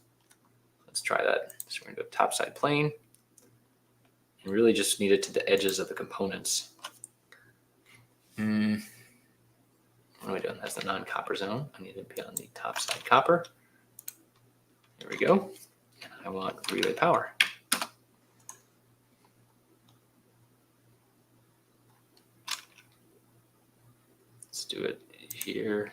Let's try that. So we're going to go top side plane, and really just need it to the edges of the components. What am I doing? That's the non-copper zone. I need to be on the top side copper. There we go. And I want relay power. Let's do it here.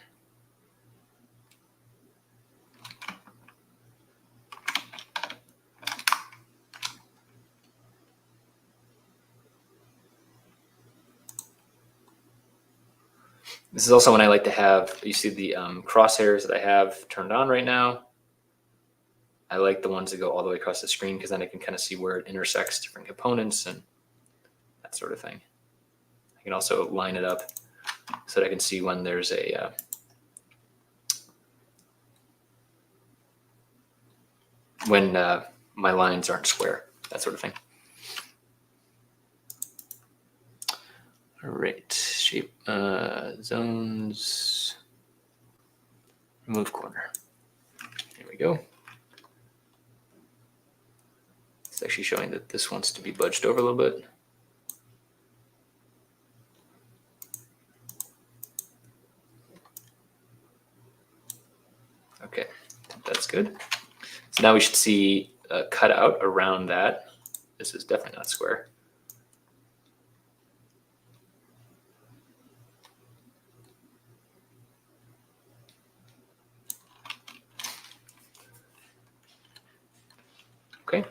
This is also when I like to have, you see the crosshairs that I have turned on right now. I like the ones that go all the way across the screen because then I can kind of see where it intersects different components and that sort of thing. I can also line it up so that I can see when there's a when my lines aren't square, that sort of thing. All right, shape zones, remove corner. Here we go. It's actually showing that this wants to be budged over a little bit. Okay, that's good. So now we should see a cutout around that. this is definitely not square. Okay,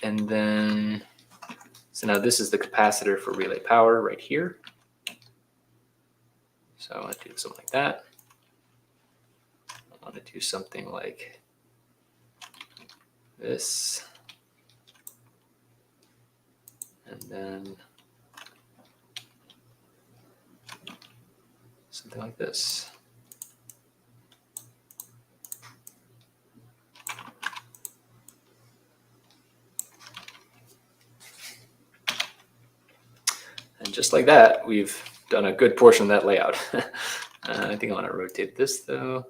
and then, so now this is the capacitor for relay power right here. So I want to do something like that. I want to do something like this. And then something like this. And just like that, we've done a good portion of that layout. I think I want to rotate this though.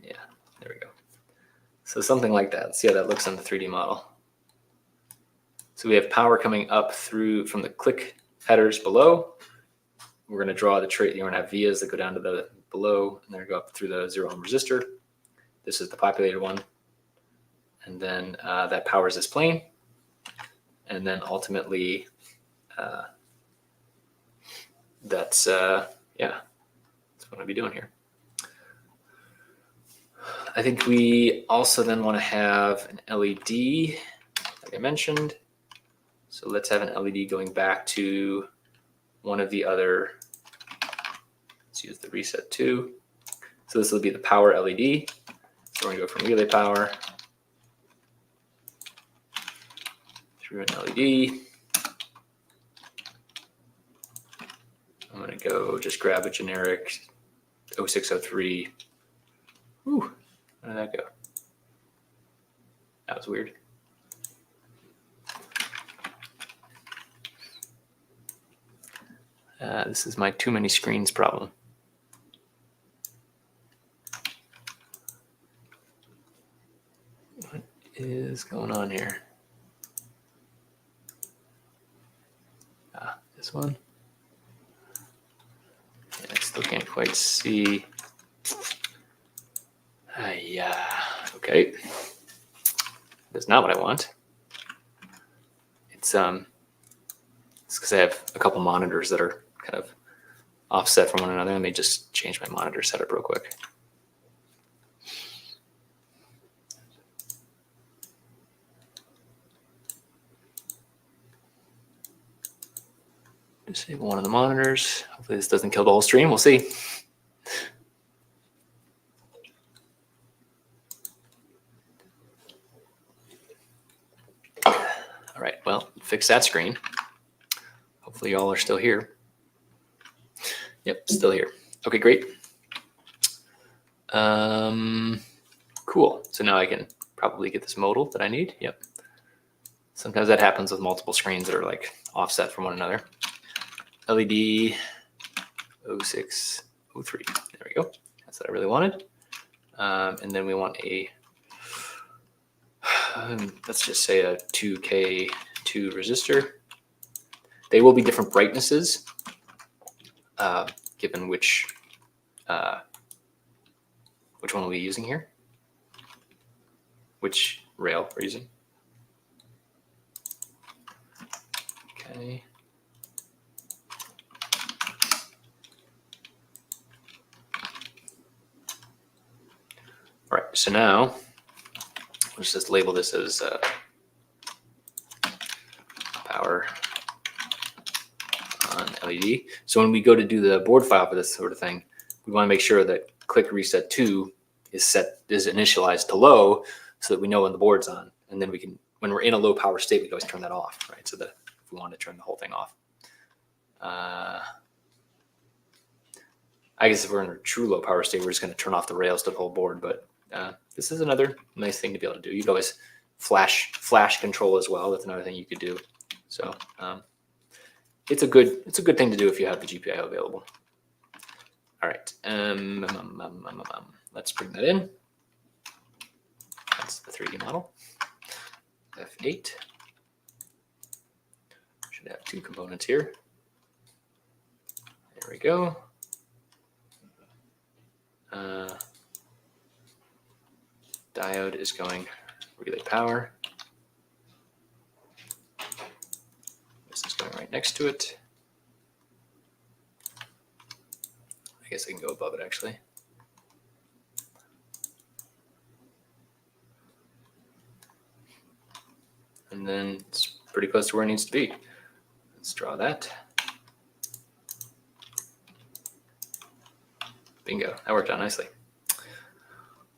Yeah, there we go. So something like that. Let's see how that looks on the 3D model. So we have power coming up through from the click headers below. We're going to draw the trait. You're going to have vias that go down to the below, and then go up through the 0 ohm resistor. This is the populated one. And then that powers this plane. And then ultimately, that's what I'll be doing here. I think we also then want to have an LED, like I mentioned. So let's have an LED going back to one of the other. Let's use the reset 2. So this will be the power LED. So we're going to go from relay power through an LED. I'm going to go just grab a generic 0603. Ooh, where did that go? That was weird. This is my too many screens problem. What is going on here? This one. Yeah, I still can't quite see. Yeah, okay. That's not what I want. It's because I have a couple monitors that are kind of offset from one another. Let me just change my monitor setup real quick. Disable one of the monitors. Hopefully this doesn't kill the whole stream. We'll see. All right, well, fix that screen. Hopefully y'all are still here. Yep, still here. Okay, great. Cool. So now I can probably get this modal that I need. Yep. Sometimes that happens with multiple screens that are like offset from one another. LED 0603. There we go. That's what I really wanted. And then we want a, let's just say a 2K2 resistor. They will be different brightnesses, given which one we'll be using here. Which rail we're using. Okay. All right, so now let's just label this as power on LED. So when we go to do the board file for this sort of thing, we want to make sure that click reset 2 is initialized to low so that we know when the board's on. And then we can, when we're in a low power state, we can always turn that off, right? So that if we want to turn the whole thing off. I guess if we're in a true low power state, we're just going to turn off the rails to the whole board. But this is another nice thing to be able to do. You can always flash control as well. That's another thing you could do. So it's a good thing to do if you have the GPIO available. All right, let's bring that in. That's the 3D model. F8. Should have 2 components here. There we go. Diode is going relay power. going right next to it. I guess I can go above it actually. And then it's pretty close to where it needs to be. Let's draw that. Bingo, that worked out nicely.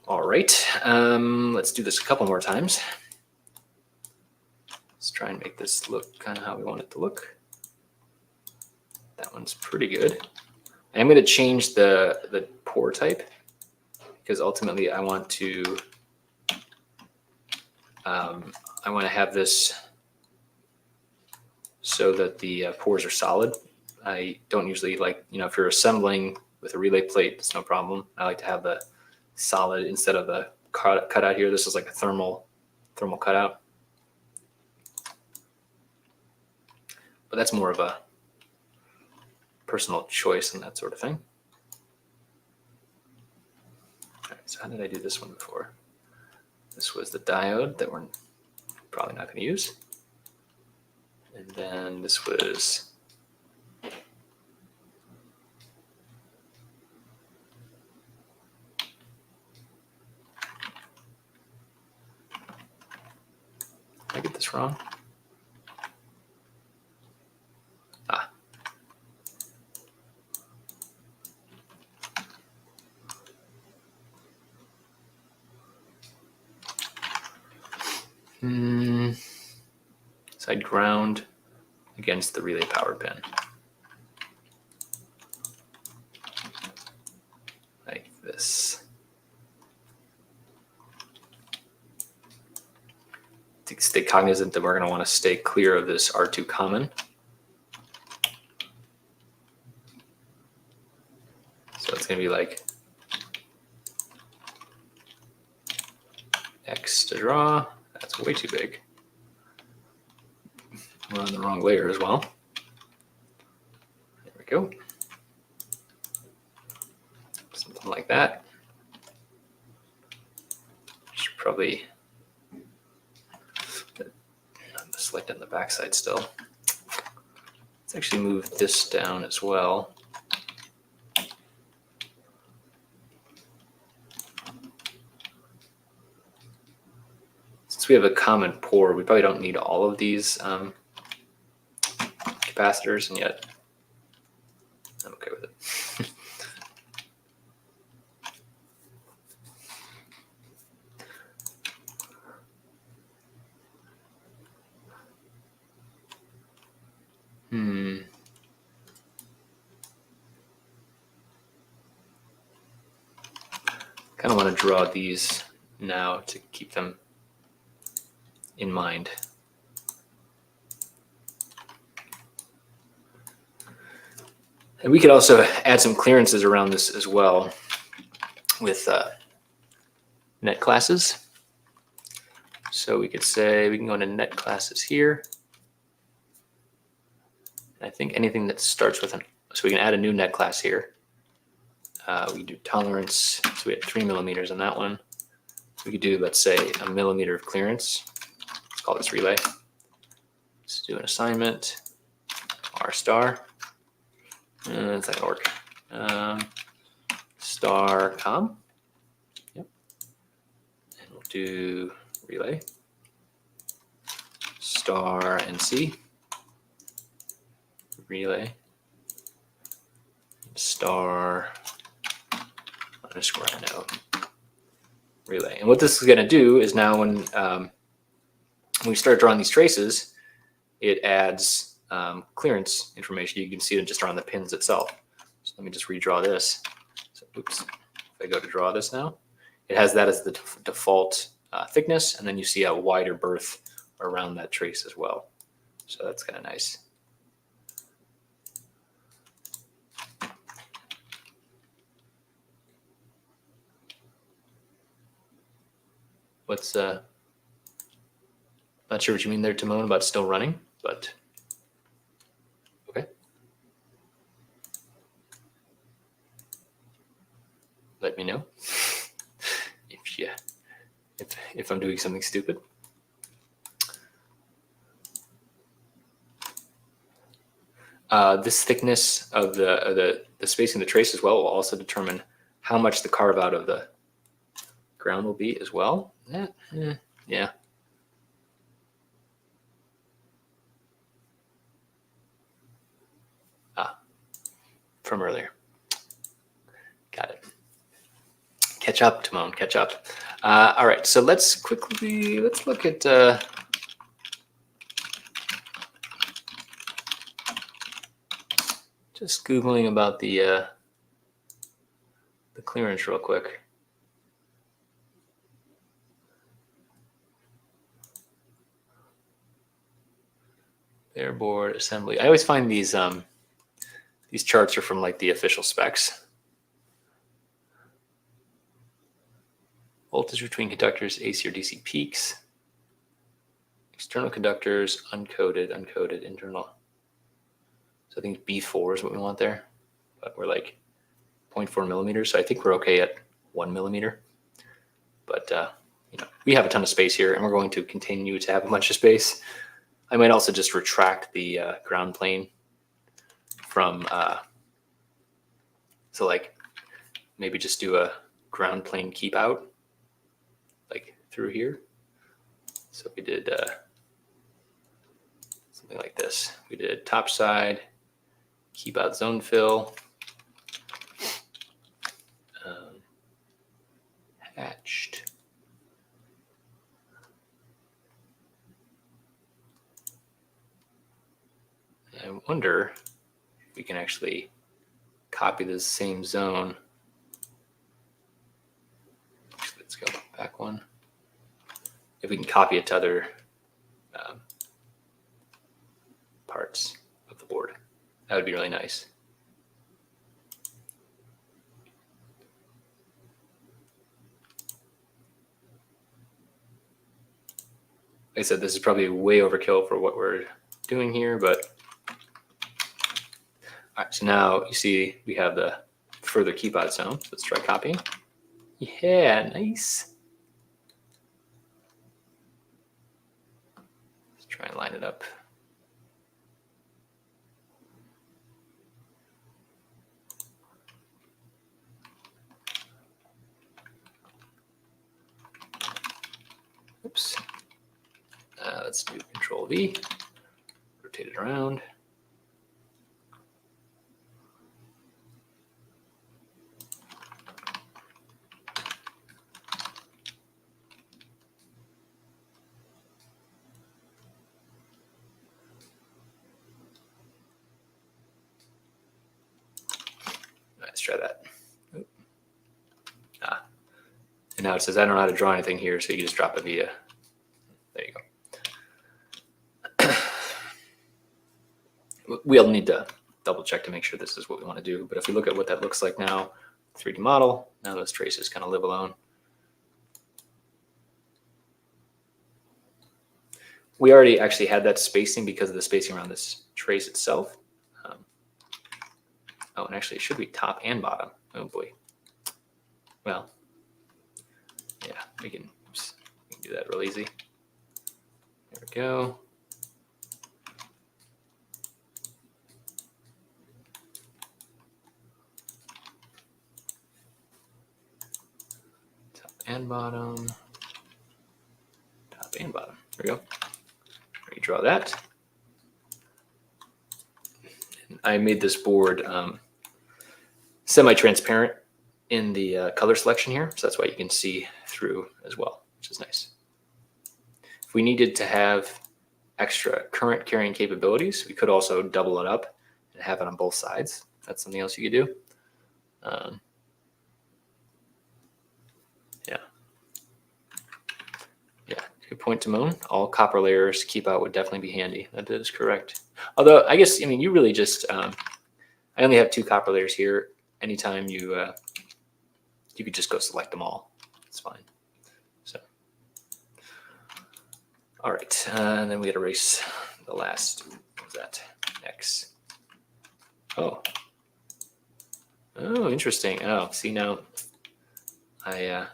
All right, let's do this a couple more times. Let's try and make this look kind of how we want it to look. That one's pretty good. I'm going to change the pore type because ultimately I want to have this so that the pores are solid. I don't usually like, if you're assembling with a relay plate, it's no problem. I like to have the solid instead of the cutout here. This is like a thermal cutout. But that's more of a personal choice and that sort of thing. All right, so how did I do this one before? This was the diode that we're probably not going to use. And then this was did I get this wrong? So I ground against the relay power pin. Like this. To stay cognizant that we're going to want to stay clear of this R2 common. So it's going to be like X to draw. That's way too big. We're on the wrong layer as well. There we go. Something like that. Should probably select on the backside still. Let's actually move this down as well. Since we have a common pore, we probably don't need all of these capacitors, and yet I'm okay with it. Kind of want to draw these now to keep them in mind. And we could also add some clearances around this as well with net classes. So we could say we can go into net classes here. And I think anything that starts with so we can add a new net class here. We can do tolerance. So we had 3 millimeters on that one. We could do, let's say, 1 millimeter of clearance. Let's call this relay. Let's do an assignment. R star. It's not gonna work. Star com. Yep. And we'll do relay. Star NC. Relay. Star underscore note. Relay. And what this is going to do is now when we start drawing these traces, it adds clearance information. You can see it just around the pins itself. So let me just redraw this. So, oops. If I go to draw this now, it has that as the default thickness, and then you see a wider berth around that trace as well. So that's kind of nice. What's not sure what you mean there, Timon, about still running, but okay. Let me know if I'm doing something stupid. This thickness of the spacing of the trace as well will also determine how much the carve out of the ground will be as well. Yeah. From earlier. Got it. Catch up, Timon, catch up. All right, so let's look at just Googling about the clearance real quick. Bare board assembly. I always find these charts are from like the official specs. Voltage between conductors, AC or DC peaks. External conductors, uncoded, internal. So I think B4 is what we want there, but we're like 0.4 millimeters. So I think we're okay at 1 millimeter. But we have a ton of space here, and we're going to continue to have a bunch of space. I might also just retract the ground plane from, so like maybe just do a ground plane keep out, like through here. So we did something like this. We did top side, keep out zone fill, hatched. I wonder if we can actually copy this same zone. Let's go back one. If we can copy it to other parts of the board, that would be really nice. Like I said, this is probably way overkill for what we're doing here, but all right, so now you see we have the further keep out zone. So let's try copying. Yeah, nice. Let's try and line it up. Oops. Let's do Control V, rotate it around. Let's try that. And now it says I don't know how to draw anything here, so you just drop a via. There you go. We'll need to double check to make sure this is what we want to do. But if we look at what that looks like now, 3D model, now those traces kind of live alone. We already actually had that spacing because of the spacing around this trace itself. Oh, and actually it should be top and bottom. Oh boy. Well, yeah, we can do that real easy. There we go. Top and bottom. Top and bottom. There we go. Redraw that. And I made this board semi-transparent in the color selection here, so that's why you can see through as well, which is nice. If we needed to have extra current carrying capabilities, we could also double it up and have it on both sides. That's something else you could do. Yeah, good point, Timon. All copper layers keep out would definitely be handy. That is correct. Although I guess, I mean, you really just, I only have 2 copper layers here. Anytime you could just go select them all. It's fine. So, all right, and then we got to erase the last. What was that? X. Oh, interesting. Oh, see now, I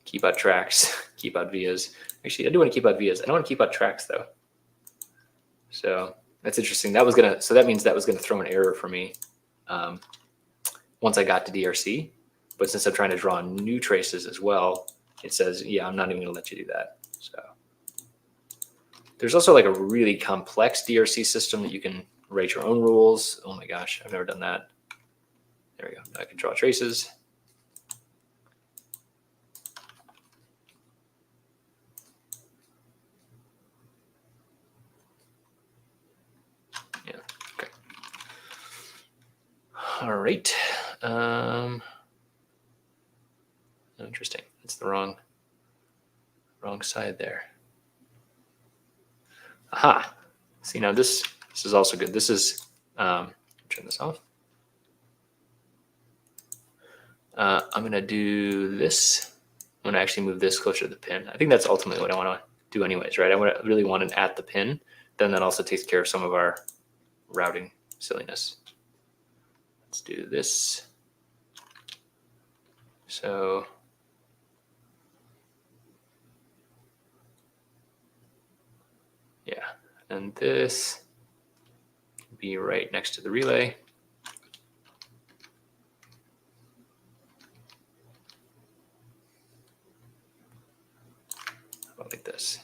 keep out tracks, keep out vias. Actually, I do want to keep out vias. I don't want to keep out tracks though. So That's interesting. So that means that was gonna throw an error for me once I got to DRC. But since I'm trying to draw new traces as well, it says, yeah, I'm not even gonna let you do that. So there's also like a really complex DRC system that you can write your own rules. Oh my gosh, I've never done that. There we go. Now I can draw traces. Yeah, okay. All right. Interesting. It's the wrong side there. Aha. See, now this is also good. This is, turn this off. I'm going to do this. I'm going to actually move this closer to the pin. I think that's ultimately what I want to do anyways, right? I really want it at the pin. Then that also takes care of some of our routing silliness. Let's do this. So yeah, and this will be right next to the relay. How about like this?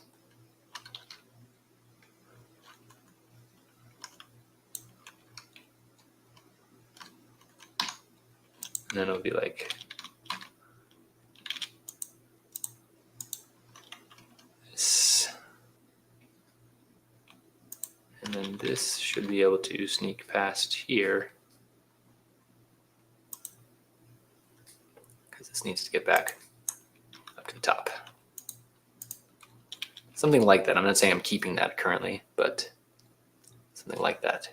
And then it'll be like this. And then this should be able to sneak past here, because this needs to get back up to the top. Something like that. I'm not saying I'm keeping that currently, but something like that.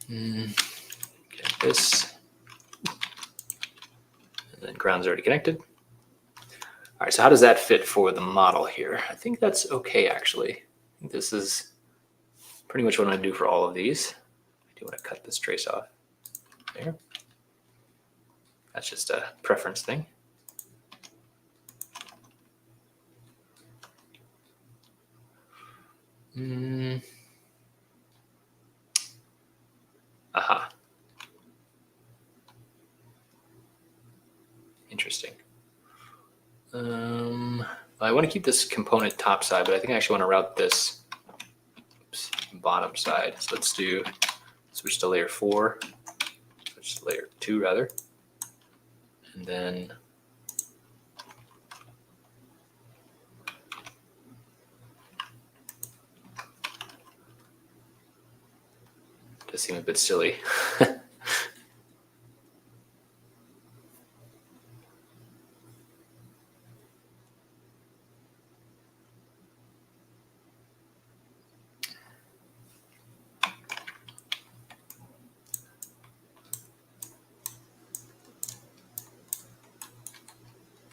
Get this. And then ground's already connected. All right, so how does that fit for the model here? I think that's okay, actually. I think this is pretty much what I'm gonna do for all of these. I do want to cut this trace off there. That's just a preference thing. Aha. Interesting. I want to keep this component top side, but I think I actually want to route this bottom side. So let's switch to layer 4, switch to layer 2 rather, and then does seem a bit silly.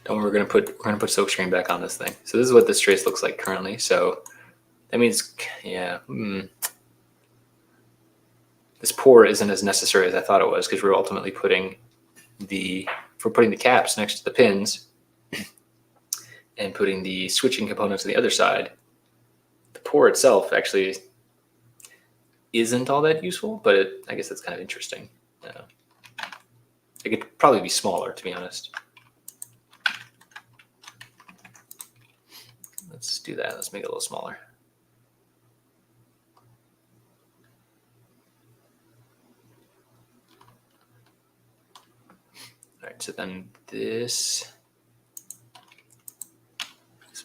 And we're gonna put silkscreen back on this thing. So this is what this trace looks like currently. So that means, yeah, this pour isn't as necessary as I thought it was, because we're ultimately putting the caps next to the pins and putting the switching components on the other side. The pour itself actually isn't all that useful, but I guess that's kind of interesting. It could probably be smaller, to be honest. Let's do that. Let's make it a little smaller. All right, so then this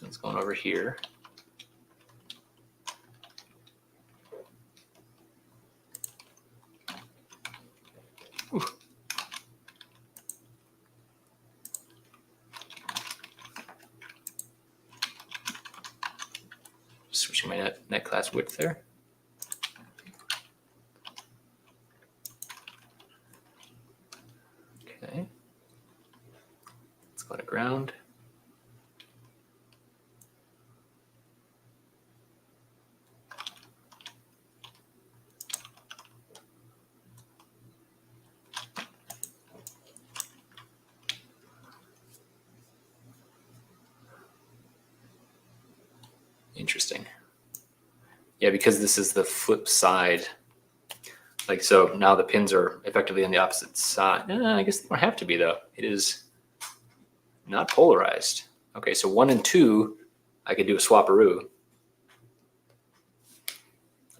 one's going over here. Ooh. Switching my net class width there. Okay. Let's go to ground. Interesting. Yeah, because this is the flip side. Like, so now the pins are effectively on the opposite side. I guess they don't have to be, though. It is not polarized. Okay, so 1 and 2, I could do a swaparoo.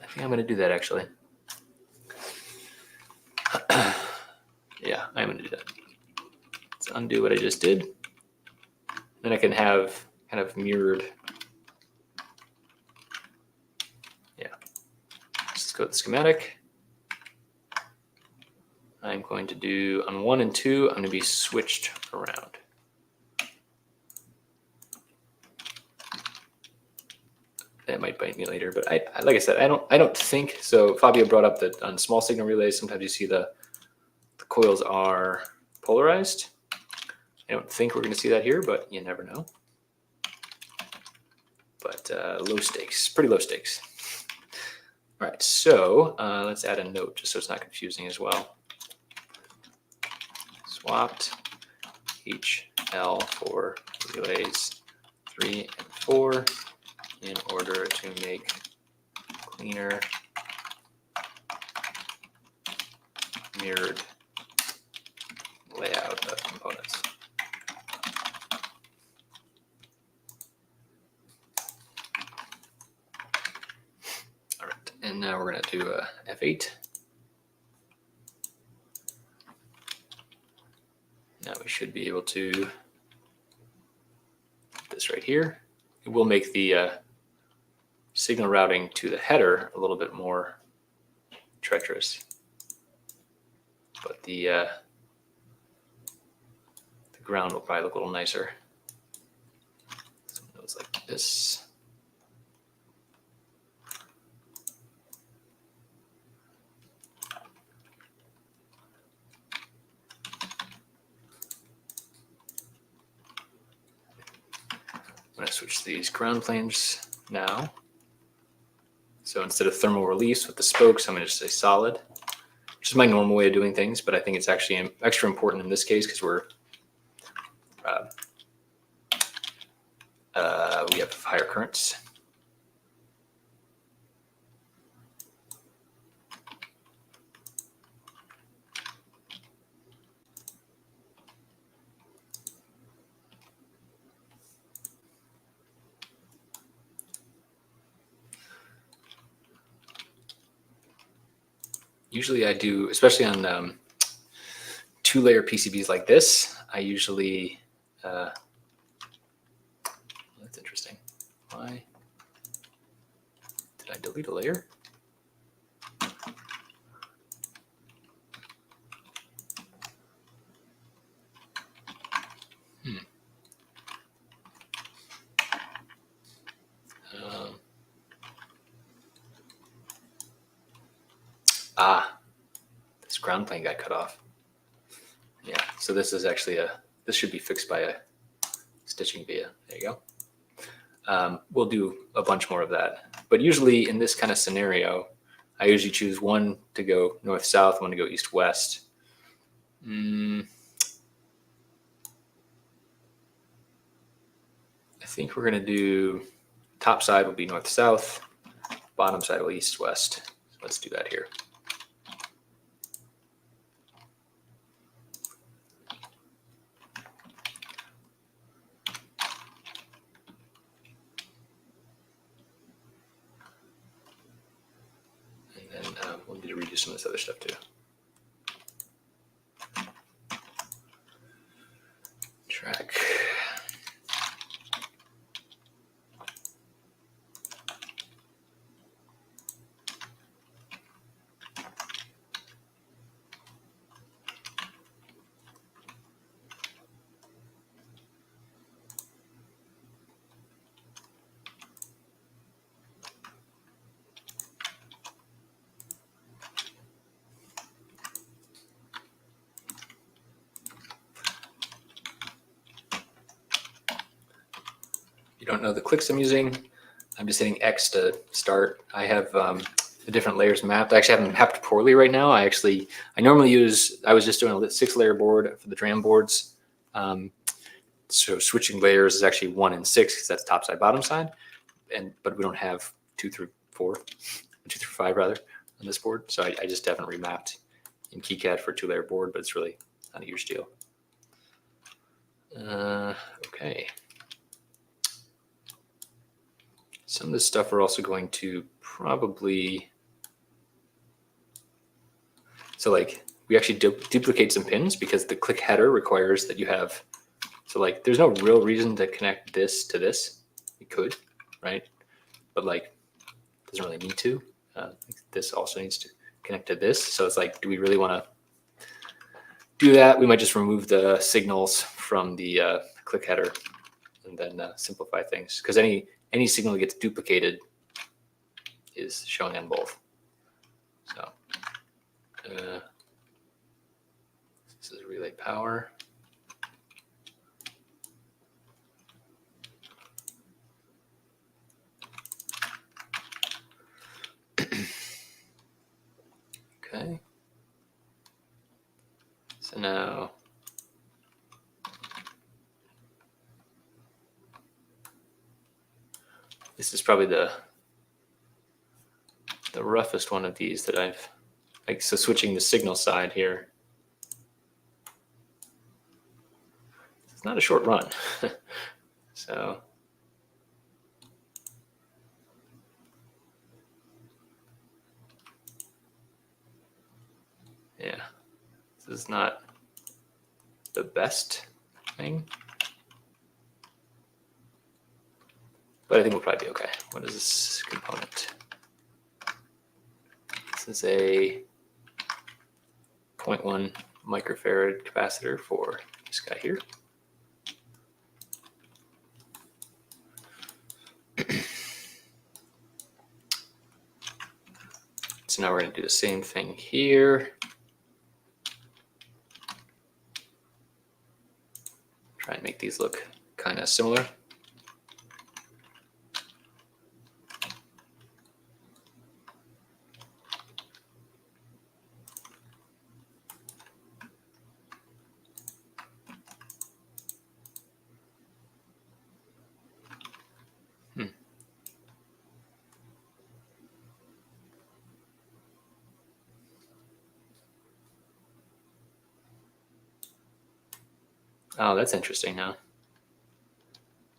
I think I'm going to do that, actually. Yeah, I'm going to do that. Let's undo what I just did. Then I can have kind of mirrored. Yeah. Let's go with the schematic. I'm going to do on 1 and 2, I'm going to be switched around. That might bite me later, but I like I said, I don't think so. Fabio brought up that on small signal relays, sometimes you see the coils are polarized. I don't think we're going to see that here, but you never know. But low stakes, pretty low stakes. All right, so let's add a note just so it's not confusing as well. Swapped HL for relays 3 and 4 in order to make cleaner mirrored layout of components. All right, and now we're going to do a F8. Now we should be able to put this right here. It will make the signal routing to the header a little bit more treacherous, but the ground will probably look a little nicer. Some nodes like this. I'm going to switch these ground planes now. So instead of thermal release with the spokes, I'm going to just say solid, which is my normal way of doing things, but I think it's actually extra important in this case because we have higher currents. Usually I do, especially on 2-layer PCBs like this, I usually, that's interesting. Why did I delete a layer? This ground plane got cut off. Yeah, so this is actually this should be fixed by a stitching via. There you go. We'll do a bunch more of that. But usually in this kind of scenario, I usually choose one to go north-south, one to go east-west. I think we're going to do top side will be north-south, bottom side will east-west. So let's do that here. And then we'll need to redo some of this other stuff too. Track. You don't know the clicks I'm using, I'm just hitting X to start. I have the different layers mapped. I actually have them mapped poorly right now. I normally use, I was just doing a 6-layer board for the DRAM boards. So switching layers is actually 1 and 6 because that's top side, bottom side. But we don't have 2 through 4, 1, 2 through 5 rather on this board. So I just haven't remapped in KiCad for a 2-layer board, but it's really not a huge deal. Okay. Some of this stuff we're also going to probably, so like we actually duplicate some pins because the click header requires that you have, so like there's no real reason to connect this to this. You could, right? But like doesn't really need to. This also needs to connect to this. So it's like, do we really want to do that? We might just remove the signals from the click header and then simplify things, because any signal that gets duplicated is showing on both. So this is relay power. Okay. So now this is probably the roughest one of these that I've, like, so switching the signal side here. It's not a short run. So yeah, this is not the best thing, but I think we'll probably be okay. What is this component? This is a 0.1 microfarad capacitor for this guy here. So now we're going to do the same thing here. Try and make these look kind of similar. Oh, that's interesting now.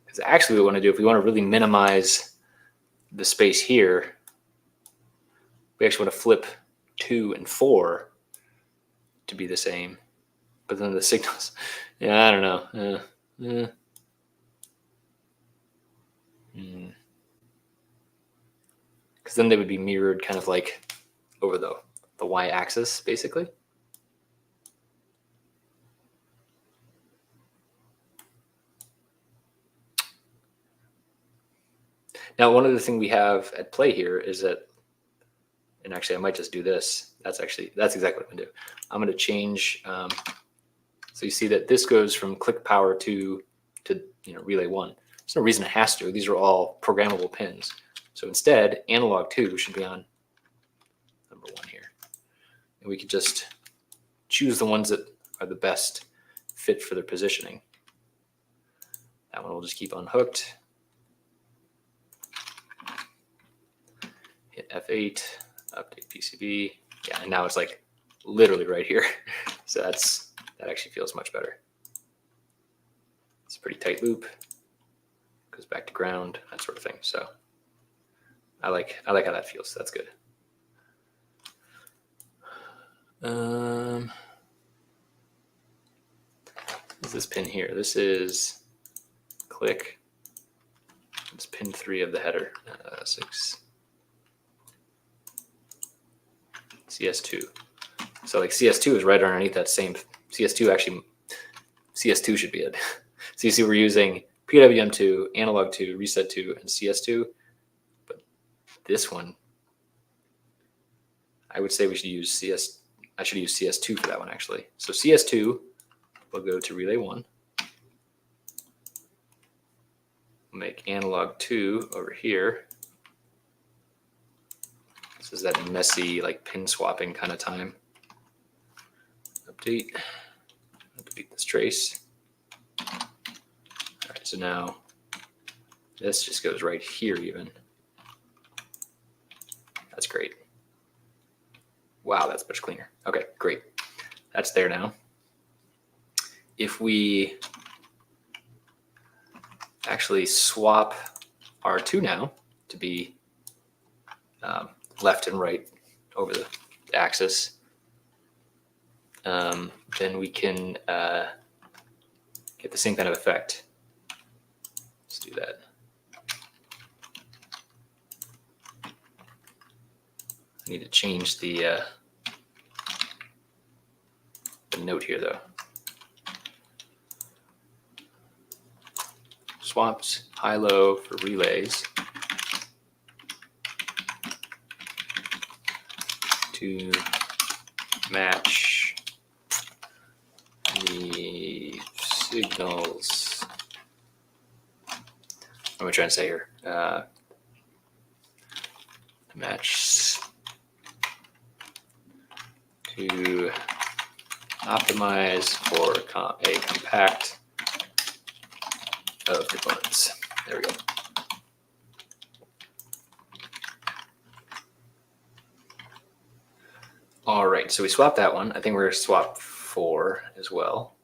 Because actually what we want to do, if we want to really minimize the space here, we actually want to flip 2 and 4 to be the same. But then the signals, yeah, I don't know. Because then they would be mirrored kind of like over the y-axis, basically. Now, one other thing we have at play here is that, and actually I might just do this. That's exactly what I'm gonna do. I'm gonna change, so you see that this goes from click power 2 to relay 1. There's no reason it has to. These are all programmable pins. So instead, analog 2 should be on number 1 here. And we could just choose the ones that are the best fit for their positioning. That one will just keep unhooked. Hit F8, update PCB. Yeah, and now it's like literally right here. So that actually feels much better. It's a pretty tight loop. Goes back to ground, that sort of thing. So I like how that feels. So that's good. What's this pin here? This is click. It's pin 3 of the header. 6. CS2. So like CS2 is right underneath that same CS2. Actually, CS2 should be it. So you see we're using PWM2, analog 2, reset 2, and CS2. But this one, I would say we should use CS. I should use CS2 for that one actually. So CS2 will go to relay 1. We'll make analog 2 over here. This is that messy, like pin swapping kind of time. Update. Delete this trace. All right, so now this just goes right here even. that's great. Wow, that's much cleaner. Okay, great. That's there now. If we actually swap R2 now to be left and right over the axis, then we can get the same kind of effect. Let's do that. I need to change the note here, though. Swaps high-low for relays to match the signals. What am I trying to say here? Match to optimize for a compact of components. There we go. All right, so we swapped that one. I think we're going to swap 4 as well.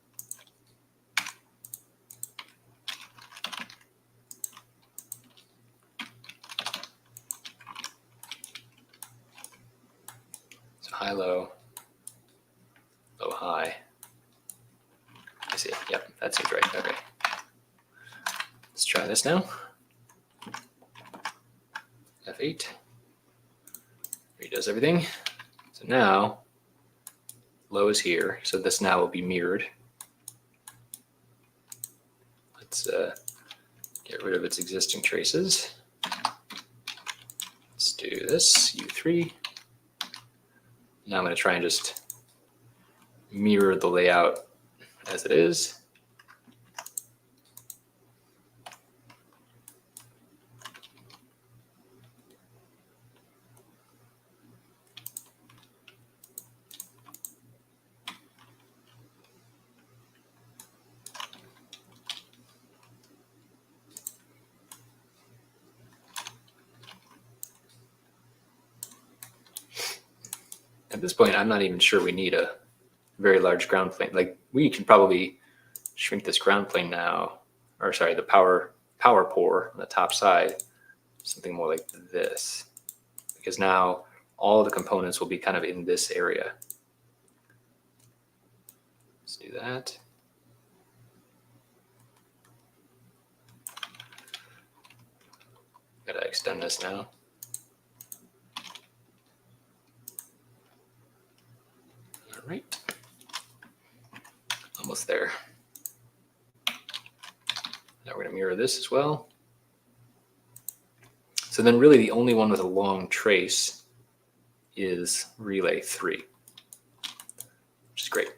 So high, low, low, high. I see. Yep, that seems right. Okay. Let's try this now. F8. Redoes everything. So now, low is here. So this now will be mirrored. Let's get rid of its existing traces. Let's do this, U3. Now I'm going to try and just mirror the layout as it is. At this point, I'm not even sure we need a very large ground plane. Like, we can probably shrink this ground plane now, or sorry, the power pore on the top side, something more like this, because now all the components will be kind of in this area. Let's do that. Gotta extend this now. All right, almost there. Now we're gonna mirror this as well. So then really the only one with a long trace is relay 3, which is great.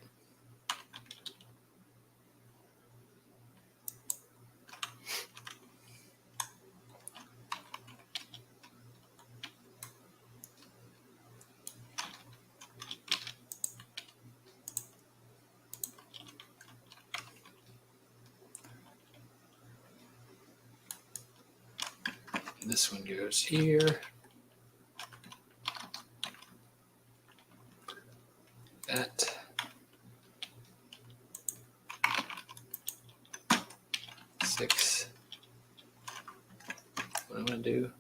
This one goes here. That. Six. What I'm going to do.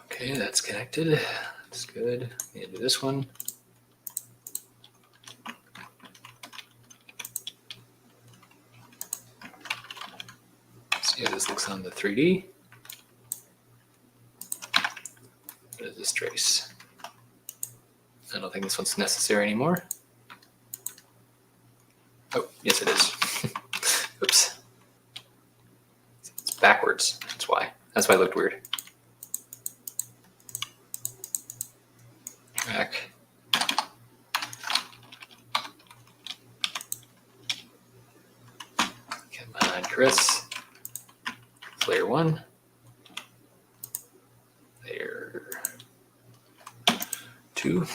Okay, that's connected. That's good. I'm going to do this one. See how this looks on the 3D. What is this trace? I don't think this one's necessary anymore. Oh, yes it is. Oops. It's backwards. That's why. That's why it looked weird. Back. Come on, Chris. layer 1, layer 2.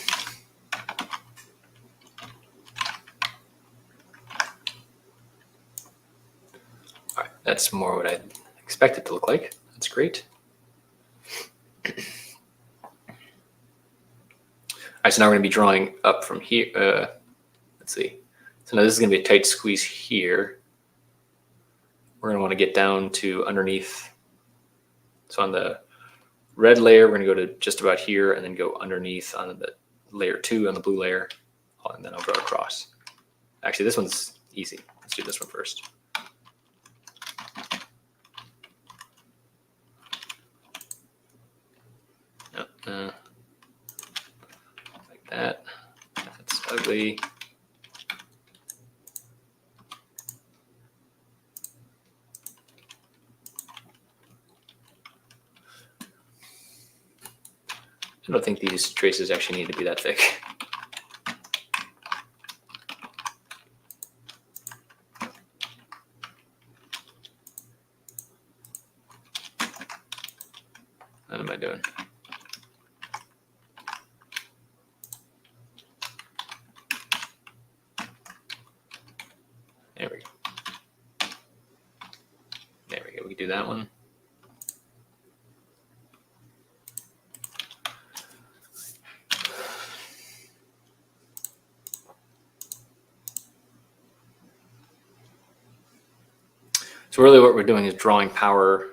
All right, that's more what I expect it to look like. That's great. All right, so now we're going to be drawing up from here. Let's see. So now this is going to be a tight squeeze here. We're going to want to get down to underneath. So on the red layer, we're going to go to just about here and then go underneath on the layer 2 on the blue layer. And then I'll draw across. Actually, this one's easy. Let's do this one first. Like that. That's ugly. I don't think these traces actually need to be that thick. What am I doing? There we go. There we go. We can do that one. So really what we're doing is drawing power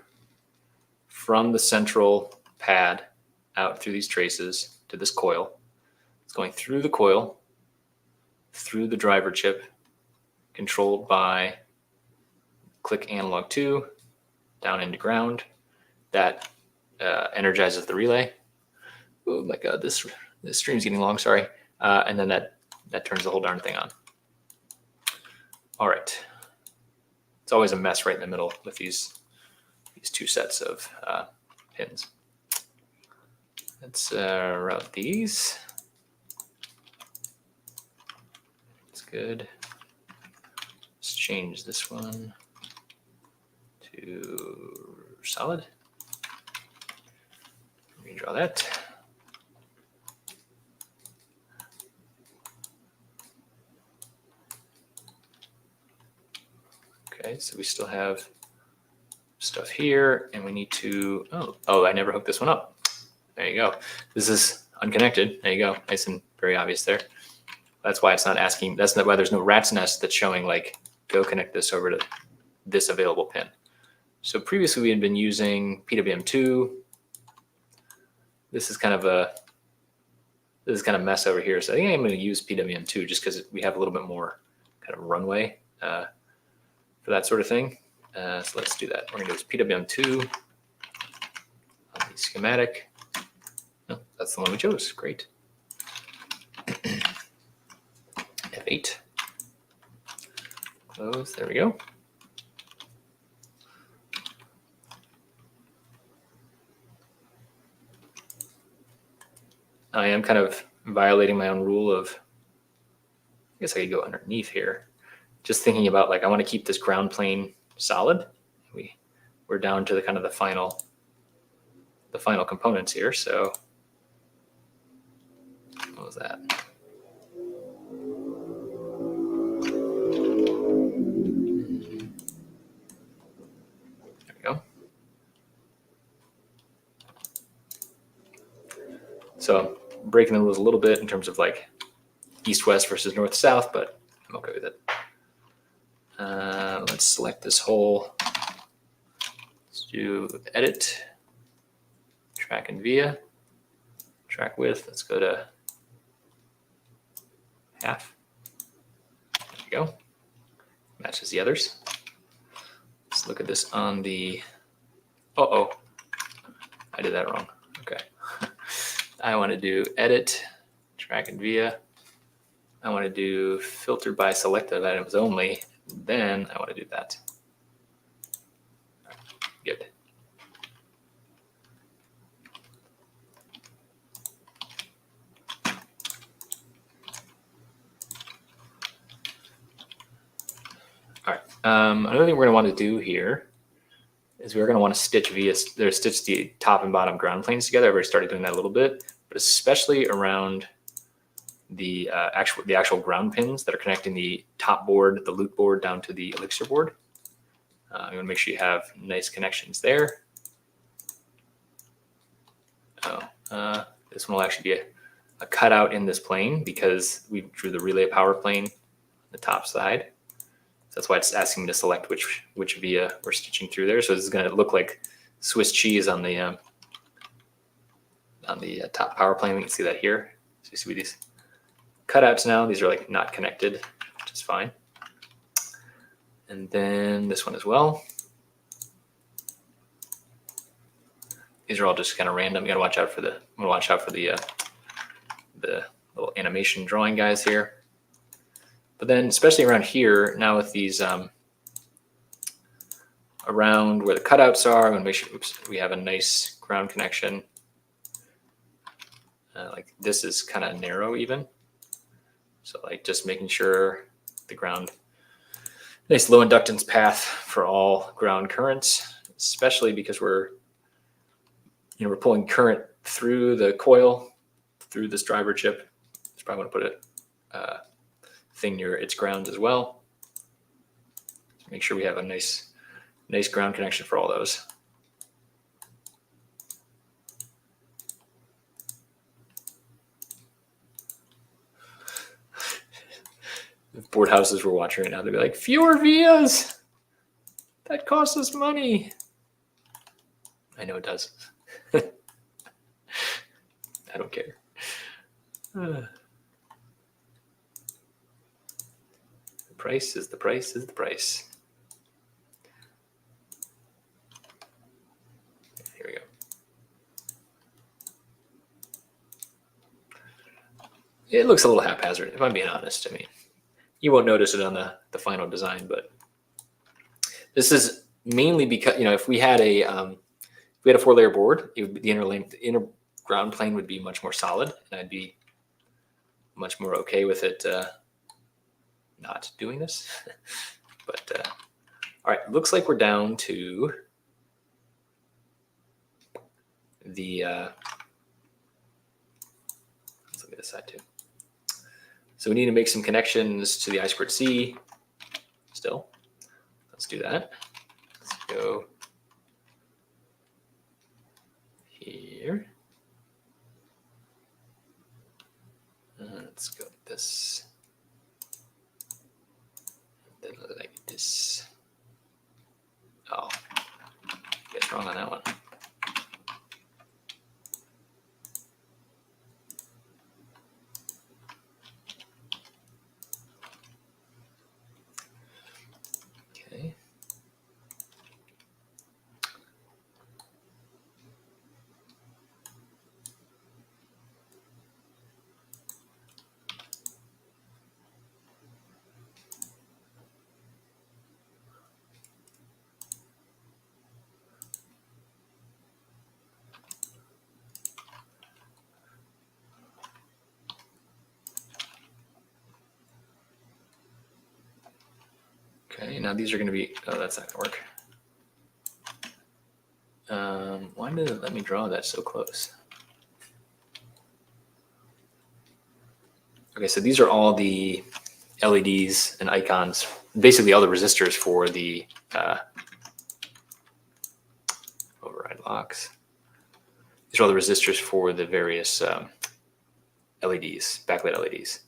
from the central pad out through these traces to this coil. It's going through the coil, through the driver chip, controlled by click analog 2, down into ground. That energizes the relay. Oh my God, this stream's getting long, sorry. And then that turns the whole darn thing on. All right. It's always a mess right in the middle with these two sets of pins. Let's route these. That's good. Let's change this one to solid. Redraw that. Okay, so we still have stuff here, and we need to, oh, I never hooked this one up. There you go. This is unconnected. There you go. Nice and very obvious there. That's why it's not asking, that's not why there's no rat's nest that's showing like, go connect this over to this available pin. So previously we had been using PWM2. This is kind of a mess over here. So I think I'm going to use PWM2 just because we have a little bit more kind of runway for that sort of thing. So let's do that. We're going to do PWM2 on the schematic. No, that's the one we chose. Great. F8. Close. There we go. I am kind of violating my own rule of, I guess I could go underneath here. Just thinking about like, I want to keep this ground plane solid. We're down to the kind of the final components here. So what was that? There we go. So I'm breaking the rules a little bit in terms of like east-west versus north-south, but I'm okay with it. Let's select this whole. Let's do edit, track and via, track width. Let's go to half. There you go. Matches the others. Let's look at this on the, I did that wrong. Okay. I want to do edit, track and via. I want to do filter by selected items only. Then I want to do that. Good. All right. Another thing we're going to want to do here is we're going to want to stitch stitch the top and bottom ground planes together. I've already started doing that a little bit, but especially around the actual ground pins that are connecting the top board, the loot board, down to the elixir board. You want to make sure you have nice connections there. This one will actually be a cutout in this plane because we drew the relay power plane on the top side. That's why it's asking me to select which via we're stitching through there. So this is going to look like Swiss cheese on the top power plane. We can see that here. So you see these cutouts now. These are like not connected, which is fine. And then this one as well. These are all just kind of random. You got to watch out for the. I'm gonna watch out for the little animation drawing guys here. But then, especially around here, now with these around where the cutouts are, I'm gonna make sure we have a nice ground connection. Like this is kind of narrow even. So like just making sure the ground, nice low inductance path for all ground currents, especially because we're pulling current through the coil, through this driver chip. So probably want to put a thing near its ground as well. So make sure we have a nice ground connection for all those. If board houses were watching right now, they'd be like, fewer vias! That costs us money. I know it does. I don't care. The price is the price is the price. Here we go. It looks a little haphazard, if I'm being honest. I mean, you won't notice it on the final design, but this is mainly because, if we had a 4-layer board, the inner ground plane would be much more solid, and I'd be much more okay with it not doing this. But all right, looks like we're down to the let's look at this side too. So we need to make some connections to the I2C still. Let's do that. Let's go here. Let's go like this. Then like this. Oh, guess wrong on that one. Okay. Okay, now these are going to be, oh, that's not going to work. Why did it let me draw that so close? Okay, so these are all the LEDs and icons, basically all the resistors for the override locks. These are all the resistors for the various LEDs, backlit LEDs.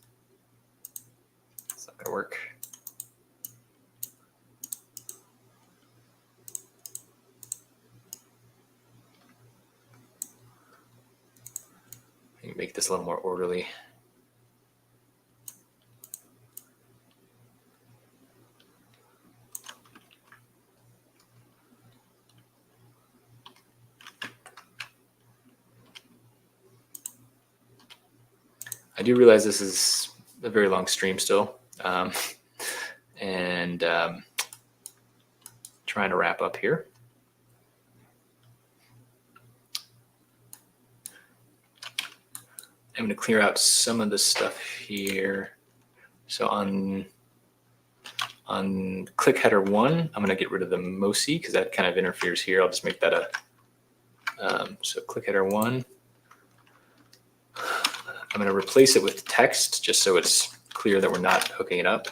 It's not going to work. Make this a little more orderly. I do realize this is a very long stream still, and trying to wrap up here. I'm going to clear out some of the stuff here. So on On click header 1, I'm going to get rid of the MOSI because that kind of interferes here. I'll just make that a, so click header 1. I'm going to replace it with text just so it's clear that we're not hooking it up.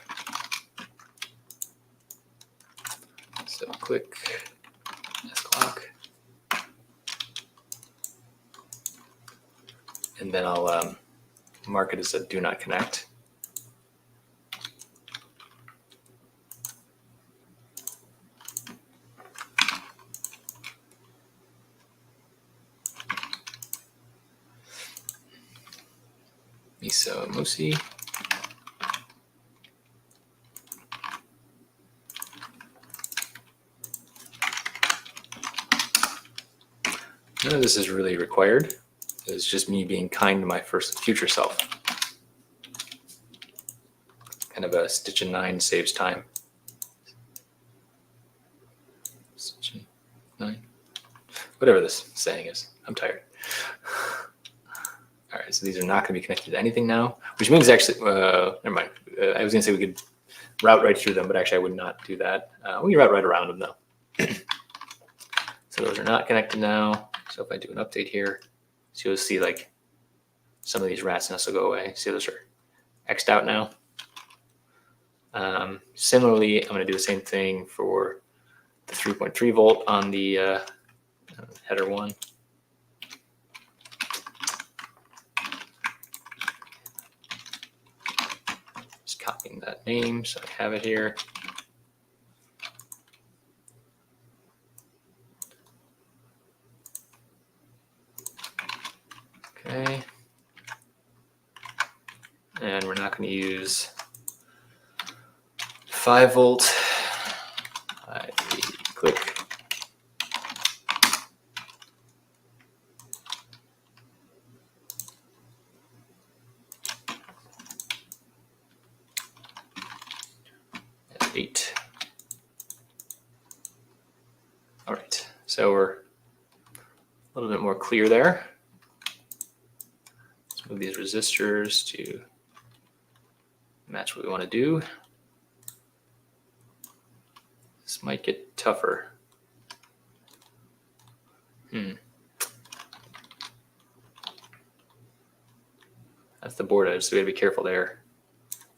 So click sClock. And then I'll mark it as a do not connect. Miso Mosi. None of this is really required. It's just me being kind to my future self. Kind of a stitch in 9 saves time. Stitch in 9. Whatever this saying is. I'm tired. All right, so these are not going to be connected to anything now, which means actually, never mind. I was going to say we could route right through them, but actually I would not do that. We can route right around them though. So those are not connected now. So if I do an update here, so you'll see like some of these rats nests will go away. See, those are X'd out now. Similarly, I'm going to do the same thing for the 3.3 volt on the header 1. Just copying that name so I have it here. Okay. And we're not going to use 5 volt. I click. And 8. All right. So we're a little bit more clear there. Let's move these resistors to match what we want to do. This might get tougher. That's the board edge, so we gotta be careful there.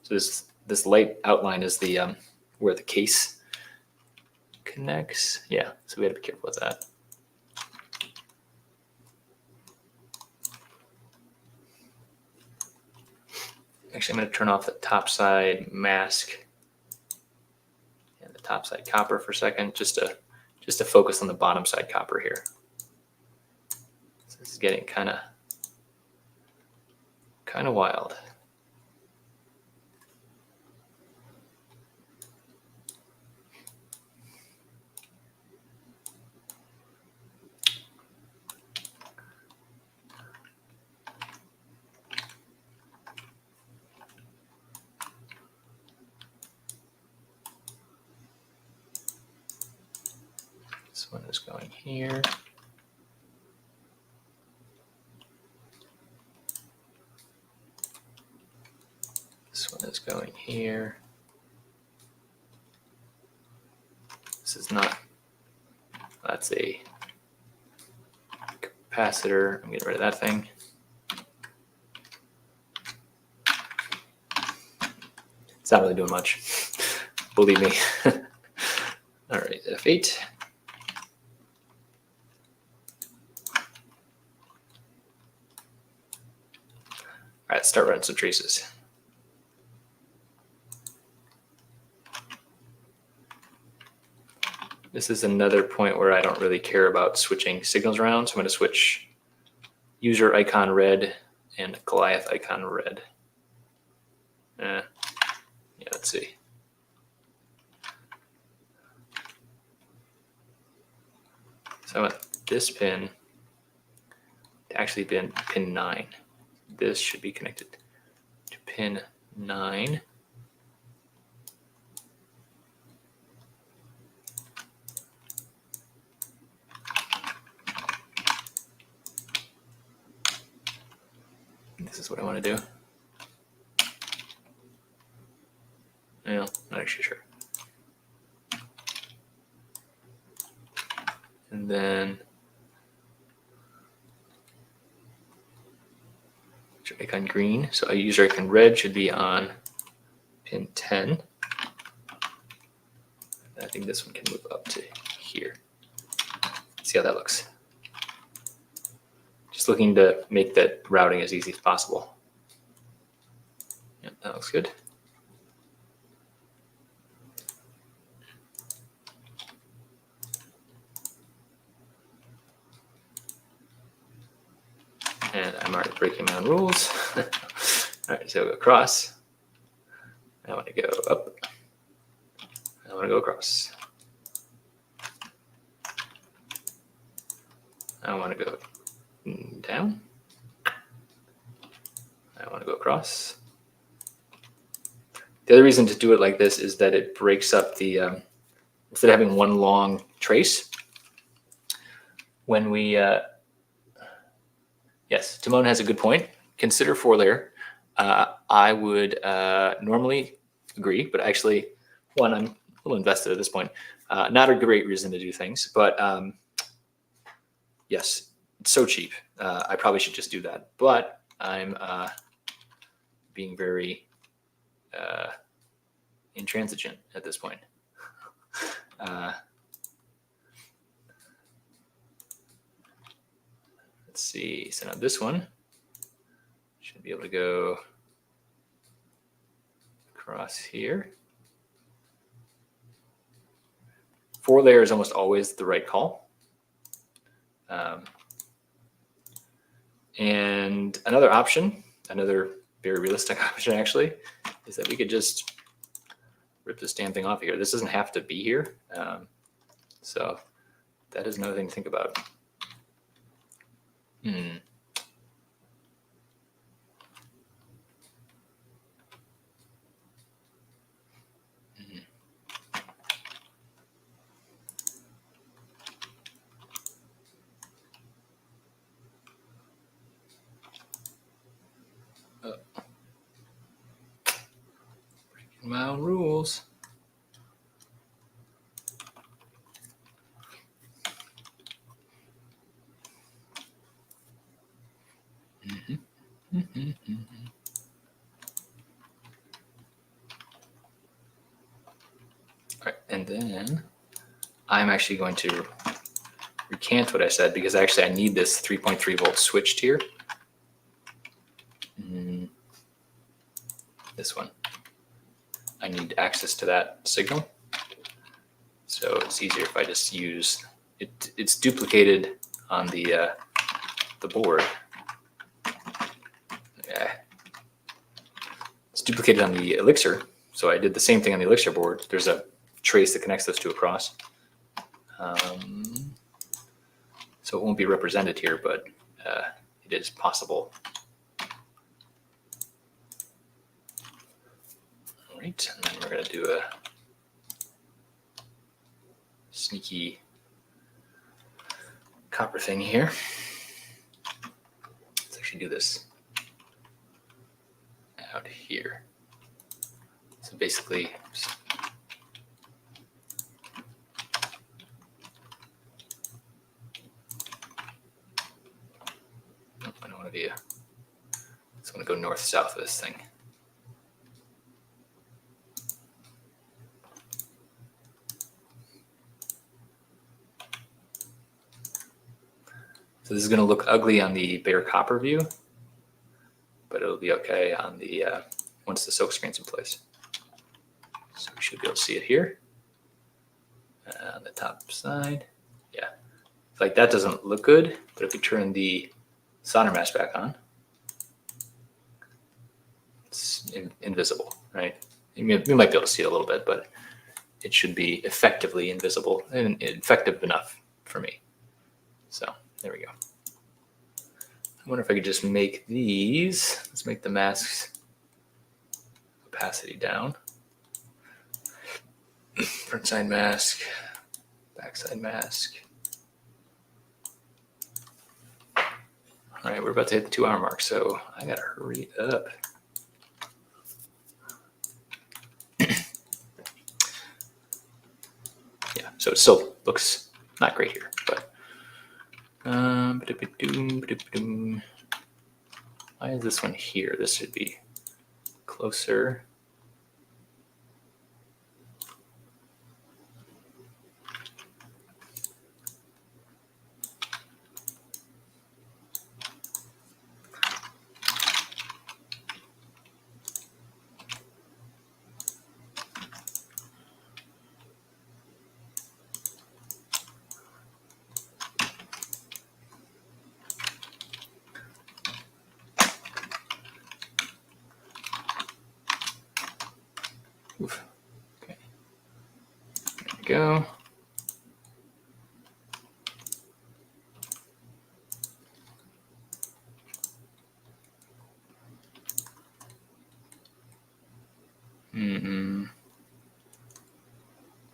So this light outline is the where the case connects. Yeah, so we gotta be careful with that. Actually, I'm gonna turn off the top side mask and the top side copper for a second, just to focus on the bottom side copper here. So this is getting kind of wild. This one is going here. This one is going here. This is not, that's a capacitor. I'm getting rid of that thing. It's not really doing much, believe me. All right, F8. All right, start running some traces. This is another point where I don't really care about switching signals around. So I'm going to switch user icon red and Goliath icon red. Yeah, let's see. So I want this pin to actually be pin 9. This should be connected to pin 9. This is what I want to do. Yeah, not actually sure. And then icon green. So user icon red should be on pin 10. I think this one can move up to here. See how that looks. Just looking to make that routing as easy as possible. Yep, that looks good. And I'm already breaking my own rules. All right, so I'll go across. I want to go up. I want to go across. I want to go down. I want to go across. The other reason to do it like this is that it breaks up the, instead of having one long trace, when we, yes, Timon has a good point. Consider 4-layer. I would normally agree, but actually, one, I'm a little invested at this point. Not a great reason to do things, but yes, it's so cheap. I probably should just do that, but I'm being very intransigent at this point. Let's see. So now this one should be able to go across here. 4-layer is almost always the right call. And another option, another very realistic option actually, is that we could just rip this damn thing off here. This doesn't have to be here. So that is another thing to think about. Breaking my own rules. All right, and then I'm actually going to recant what I said because actually I need this 3.3 volt switched here. This one. I need access to that signal. So it's easier if I just use it. It's duplicated on the board. Yeah. It's duplicated on the Elixir. So I did the same thing on the Elixir board. There's a trace that connects those two across. So it won't be represented here, but it is possible. All right, and then we're going to do a sneaky copper thing here. Let's actually do this out here. So basically, I don't want to be a, I just want to go north-south of this thing. So this is going to look ugly on the bare copper view, but it'll be okay on the once the silk screen's in place. So we should be able to see it here on the top side. Yeah, it's like that doesn't look good, but if we turn the solder mask back on, it's invisible, right? We might be able to see it a little bit, but it should be effectively invisible and effective enough for me. So there we go. I wonder if I could just make these, let's make the masks opacity down. Front side mask, back side mask. All right, we're about to hit the 2-hour mark, so I gotta hurry up. Yeah, so it still looks not great here, but why is this one here? This should be closer. Oof. Okay. There we go.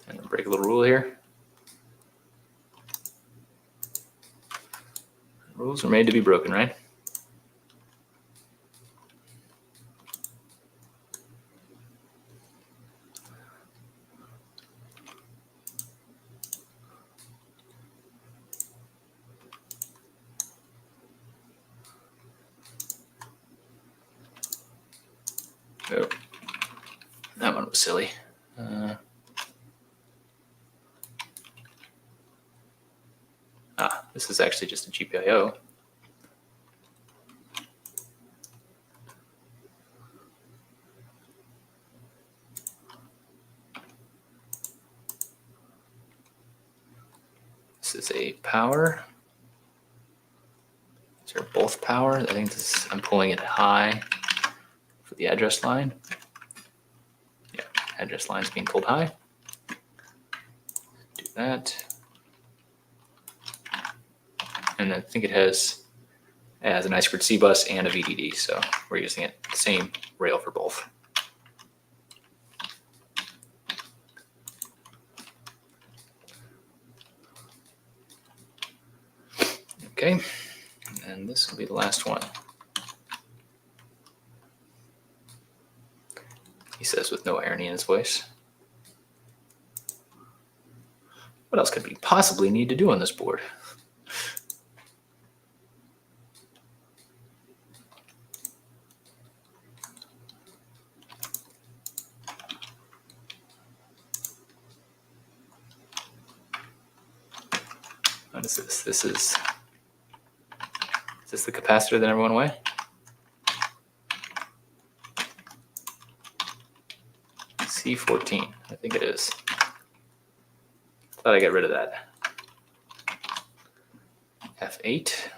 And break a little rule here. Rules are made to be broken, right? Oh, that one was silly. This is actually just a GPIO. This is a power. These are both power. I think this is, I'm pulling it high for the address line. Yeah, address line is being pulled high. Do that. And I think it has an I2C bus and a VDD, so we're using it the same rail for both. Okay, and this will be the last one. He says with no irony in his voice. What else could we possibly need to do on this board? What is this? Is this the capacitor that never went away? C14, I think it is. Thought I got rid of that. F8.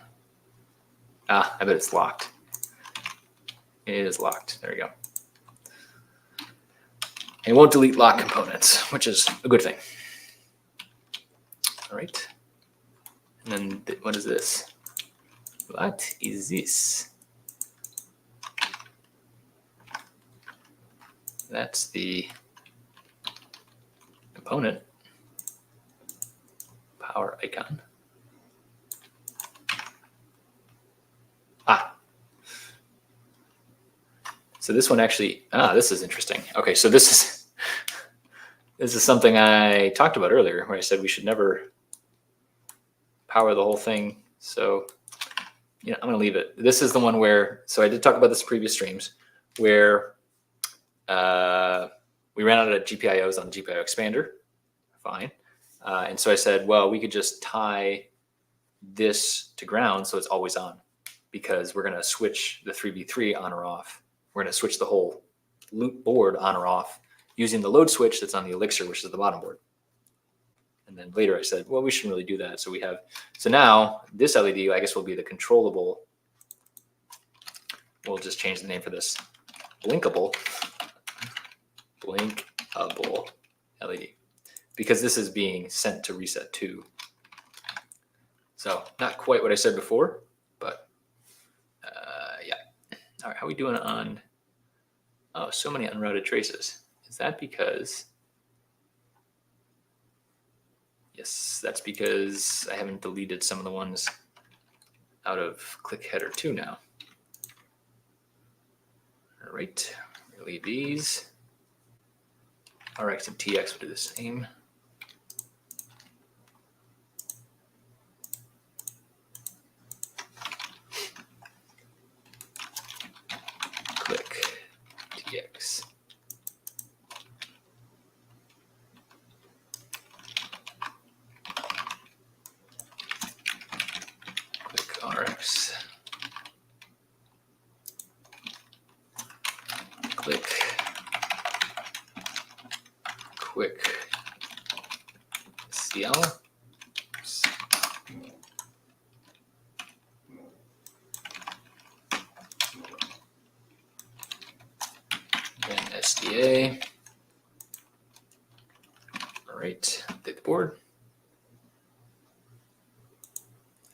I bet it's locked. It is locked. There we go. And it won't delete lock components, which is a good thing. All right. And then what is this? What is this? That's the component power icon. So this one actually, this is interesting. Okay, so this is something I talked about earlier where I said we should never power the whole thing. So, I'm going to leave it. This is the one where, so I did talk about this in previous streams, where we ran out of GPIOs on the GPIO expander. Fine. And so I said, well, we could just tie this to ground so it's always on, because we're going to switch the 3B3 on or off. We're going to switch the whole loop board on or off using the load switch that's on the Elixir, which is the bottom board. And then later I said, well, we shouldn't really do that. So now this LED, I guess, will be the controllable. We'll just change the name for this. Blinkable LED, because this is being sent to reset 2. So not quite what I said before, but yeah. All right, how are we doing on, so many unrouted traces. Is that because, yes, that's because I haven't deleted some of the ones out of click header 2 now. All right, we'll leave these. RX and TX will do the same. quick CL. And SDA. All right, update the board.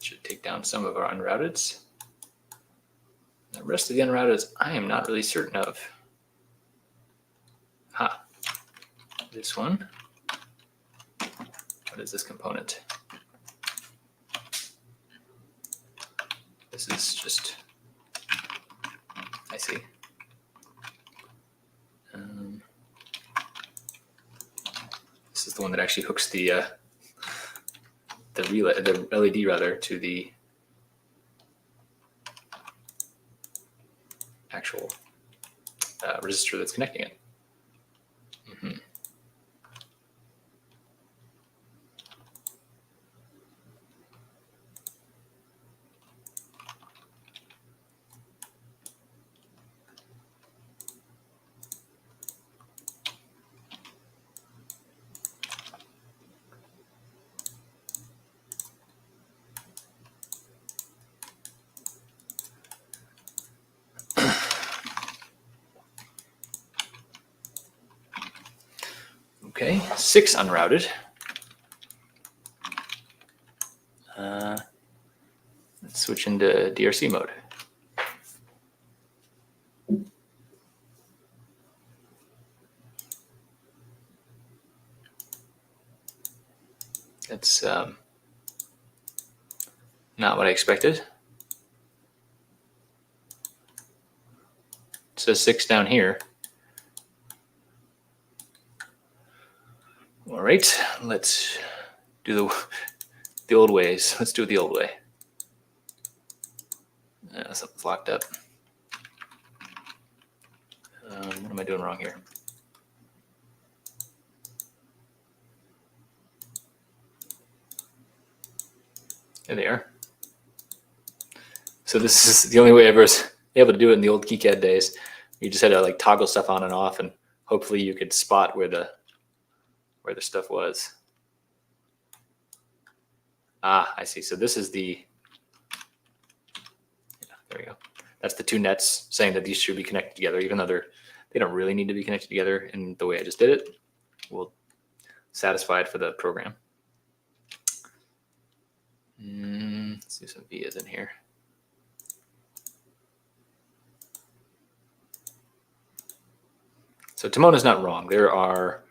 Should take down some of our unrouteds. The rest of the unrouteds, I am not really certain of. This one. What is this component? This is just, I see. This is the one that actually hooks the relay, the LED rather, to the actual resistor that's connecting it. Okay, 6 unrouted. Let's switch into DRC mode. That's not what I expected. It says 6 down here. All right, let's do the old ways. Let's do it the old way. Something's locked up. What am I doing wrong here? There they are. So this is the only way I was able to do it in the old KiCad days. You just had to like toggle stuff on and off, and hopefully you could spot where the stuff was. I see. So this is the, there we go. That's the 2 nets saying that these should be connected together, even though they don't really need to be connected together in the way I just did it. We'll satisfy it for the program. Let's do some vias in here. So Timona's not wrong. There are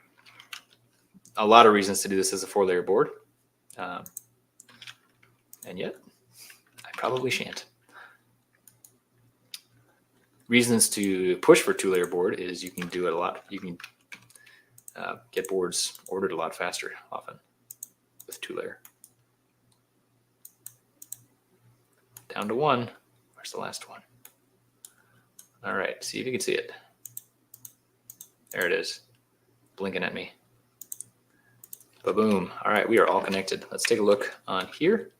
a lot of reasons to do this as a 4-layer board. And yet, I probably shan't. Reasons to push for 2-layer board is you can do it a lot. You can get boards ordered a lot faster often with 2-layer. Down to 1. Where's the last one? All right, see if you can see it. There it is, blinking at me. Ba-boom. All right, we are all connected. Let's take a look on here.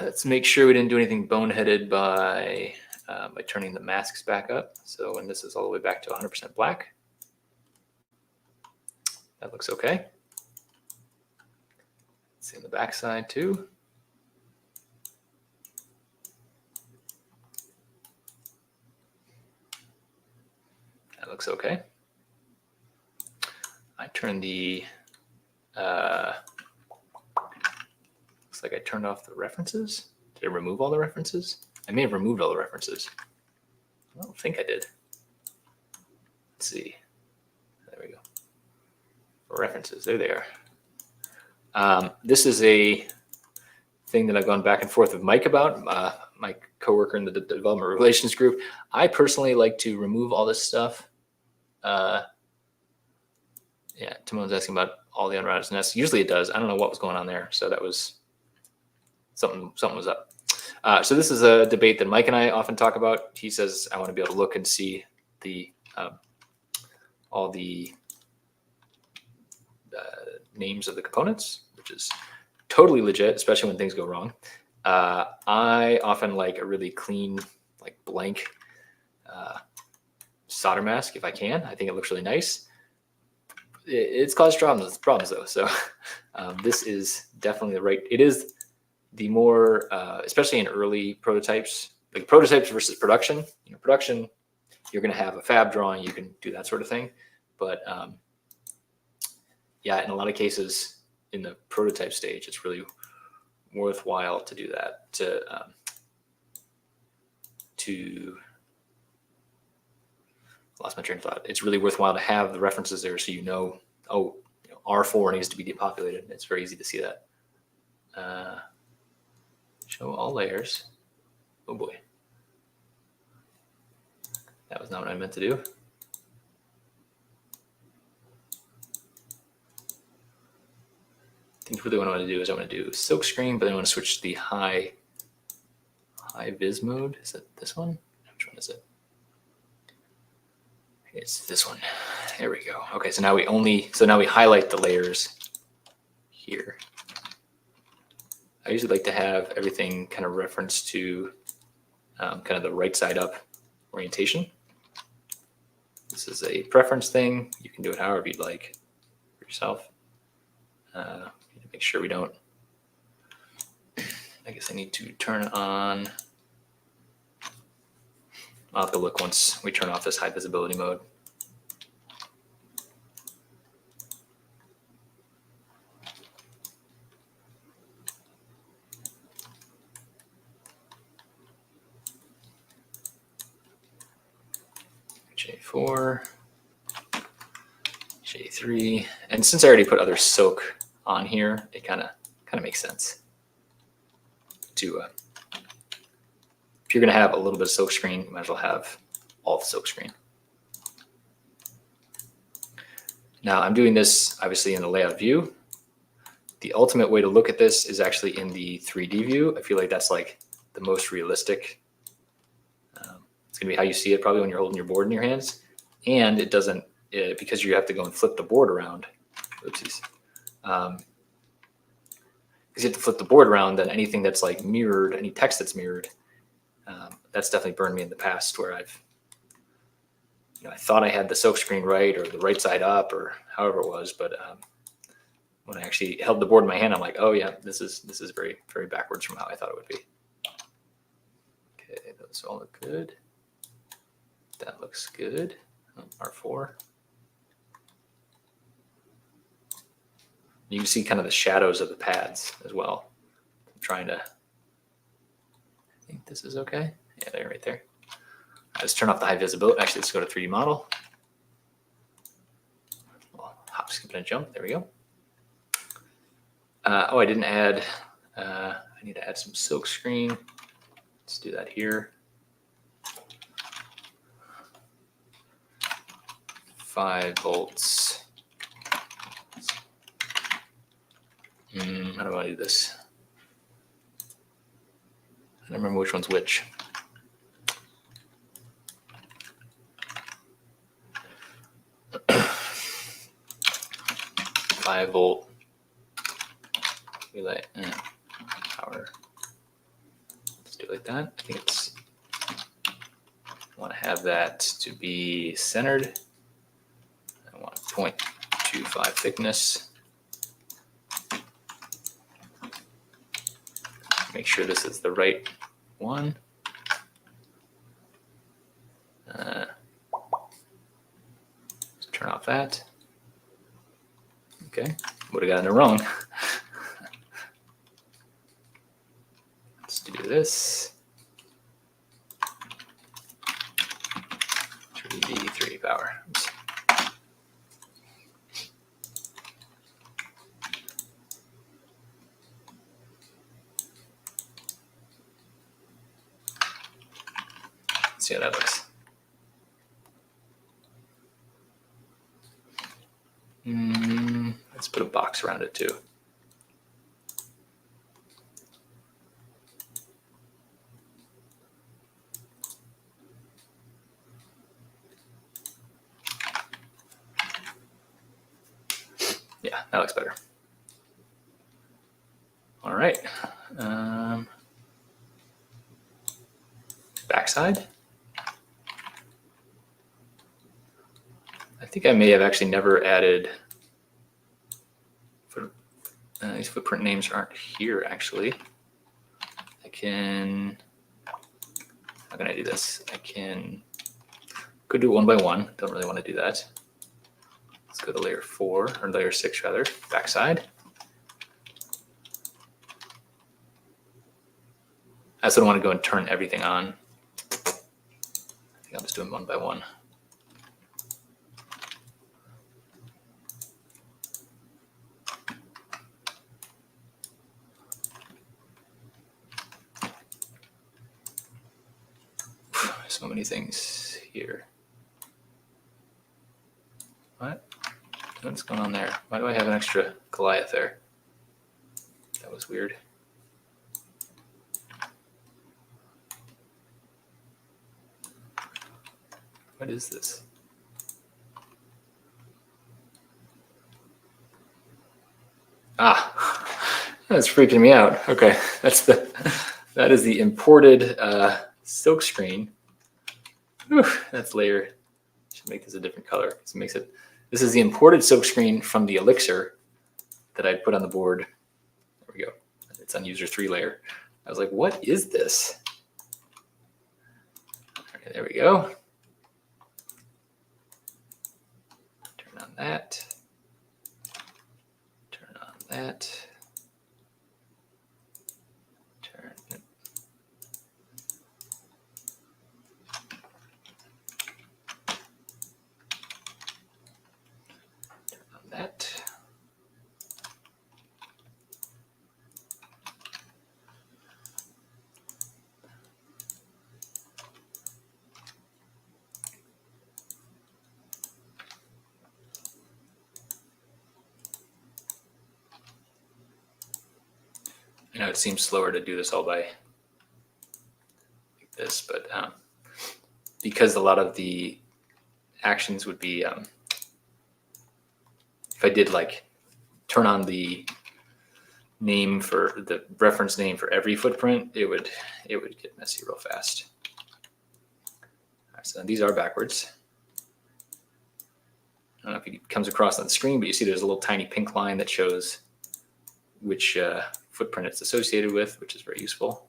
Let's make sure we didn't do anything boneheaded by turning the masks back up. So when this is all the way back to 100% black, that looks okay. See on the back side too. That looks okay. I turned the, looks like I turned off the references. Did I remove all the references? I may have removed all the references. I don't think I did. Let's see. There we go. References, there they are. This is a thing that I've gone back and forth with Mike about, my coworker in the development relations group. I personally like to remove all this stuff. Yeah, Timone's asking about all the unrouted nests. Usually it does. I don't know what was going on there. So that was something was up. So this is a debate that Mike and I often talk about. He says, I want to be able to look and see the all the names of the components, which is totally legit, especially when things go wrong. I often like a really clean, like blank solder mask if I can. I think it looks really nice. It's caused problems though. So this is definitely the right. It is the more, especially in early prototypes, like prototypes versus production. You know, production, you're going to have a fab drawing. You can do that sort of thing. But yeah, in a lot of cases in the prototype stage, it's really worthwhile to do that. To lost my train of thought. It's really worthwhile to have the references there so you know, oh, you know, R4 needs to be depopulated. It's very easy to see that. Show all layers. Oh boy. That was not what I meant to do. I think really what I want to do is I want to do silk screen, but then I want to switch to the high vis mode. Is that this one? Which one is it? It's this one. There we go. Okay, so now we highlight the layers here. I usually like to have everything kind of referenced to kind of the right side up orientation. This is a preference thing. You can do it however you'd like for yourself. Make sure we don't. I guess I need to turn on. I'll have to look once we turn off this high visibility mode. J4, J3, and since I already put other silk on here, it kind of makes sense to. If you're going to have a little bit of silk screen, you might as well have all the silk screen. Now I'm doing this obviously in the layout view. The ultimate way to look at this is actually in the 3D view. I feel like that's like the most realistic. It's going to be how you see it probably when you're holding your board in your hands. And it doesn't, because you have to go and flip the board around. Oopsies. Because you have to flip the board around, then anything that's like mirrored, any text that's mirrored, that's definitely burned me in the past where I've, you know, I thought I had the silk screen right or the right side up or however it was, but when I actually held the board in my hand, I'm like, oh yeah, this is very, very backwards from how I thought it would be. Okay, those all look good. That looks good. R4. You can see kind of the shadows of the pads as well. I'm trying to. I think this is okay. Yeah, they're right there. Let's turn off the high visibility. Actually, let's go to 3D model. Well, hop, skip, and jump. There we go. Oh, I didn't add. I need to add some silk screen. Let's do that here. 5 volts. How do I do this? I don't remember which one's which. Volt relay power. Let's do it like that. I think it's. I want to have that to be centered. I want 0.25 thickness. Make sure this is the right one. Turn off that. Okay, would have gotten it wrong. Let's do this. 3D3 power. Oops. Let's see how that looks. Let's put a box around it too. Yeah, that looks better. All right. Backside. think I may have actually never added, these footprint names aren't here actually. I can, how can I do this? I could do it one by one. Don't really want to do that. Let's go to layer 4, or layer 6 rather, backside. I also don't want to go and turn everything on. I think I'll just do them one by one. So many things here. What? What's going on there? Why do I have an extra Goliath there? That was weird. What is this? Ah, that's freaking me out. Okay, that is the imported silk screen. Whew, that's layer. Should make this a different color. So it makes it. This is the imported silk screen from the Elixir that I put on the board. There we go. It's on user 3 layer. I was like, what is this? Okay, there we go. Turn on that. Turn on that. Turn it. Turn on that. I know it seems slower to do this all by like this, but because a lot of the actions would be, if I did like turn on the name for the reference name for every footprint, it would get messy real fast. All right, so these are backwards. I don't know if it comes across on the screen, but you see there's a little tiny pink line that shows which footprint it's associated with, which is very useful.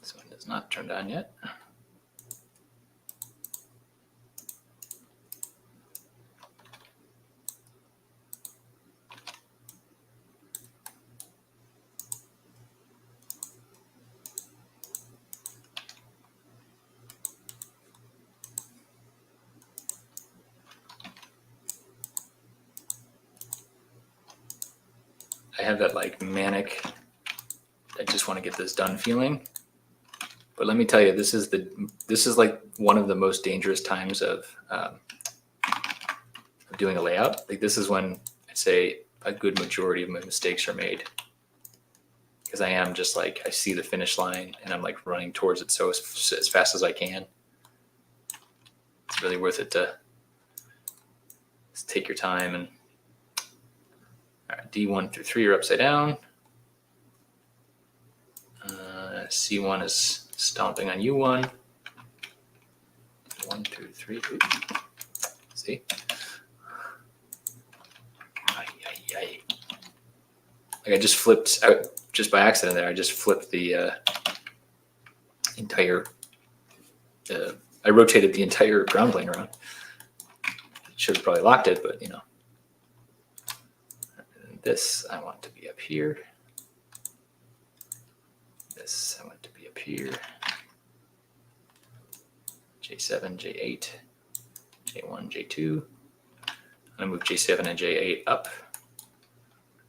This one is not turned on yet. I have that like manic, I just want to get this done feeling. But let me tell you, this is like one of the most dangerous times of doing a layout. Like this is when I'd say a good majority of my mistakes are made, because I am just like, I see the finish line and I'm like running towards it so as fast as I can. It's really worth it to just take your time. And all right, D1 through 3 are upside down. C1 is stomping on U1. 1 through 3. Oops. See? Like I just flipped out just by accident there. I just flipped the entire. I rotated the entire ground plane around. Should have probably locked it, but you know. And this I want to be up here. This I want to be up here. J7, J8, J1, J2. I'm gonna move J7 and J8 up.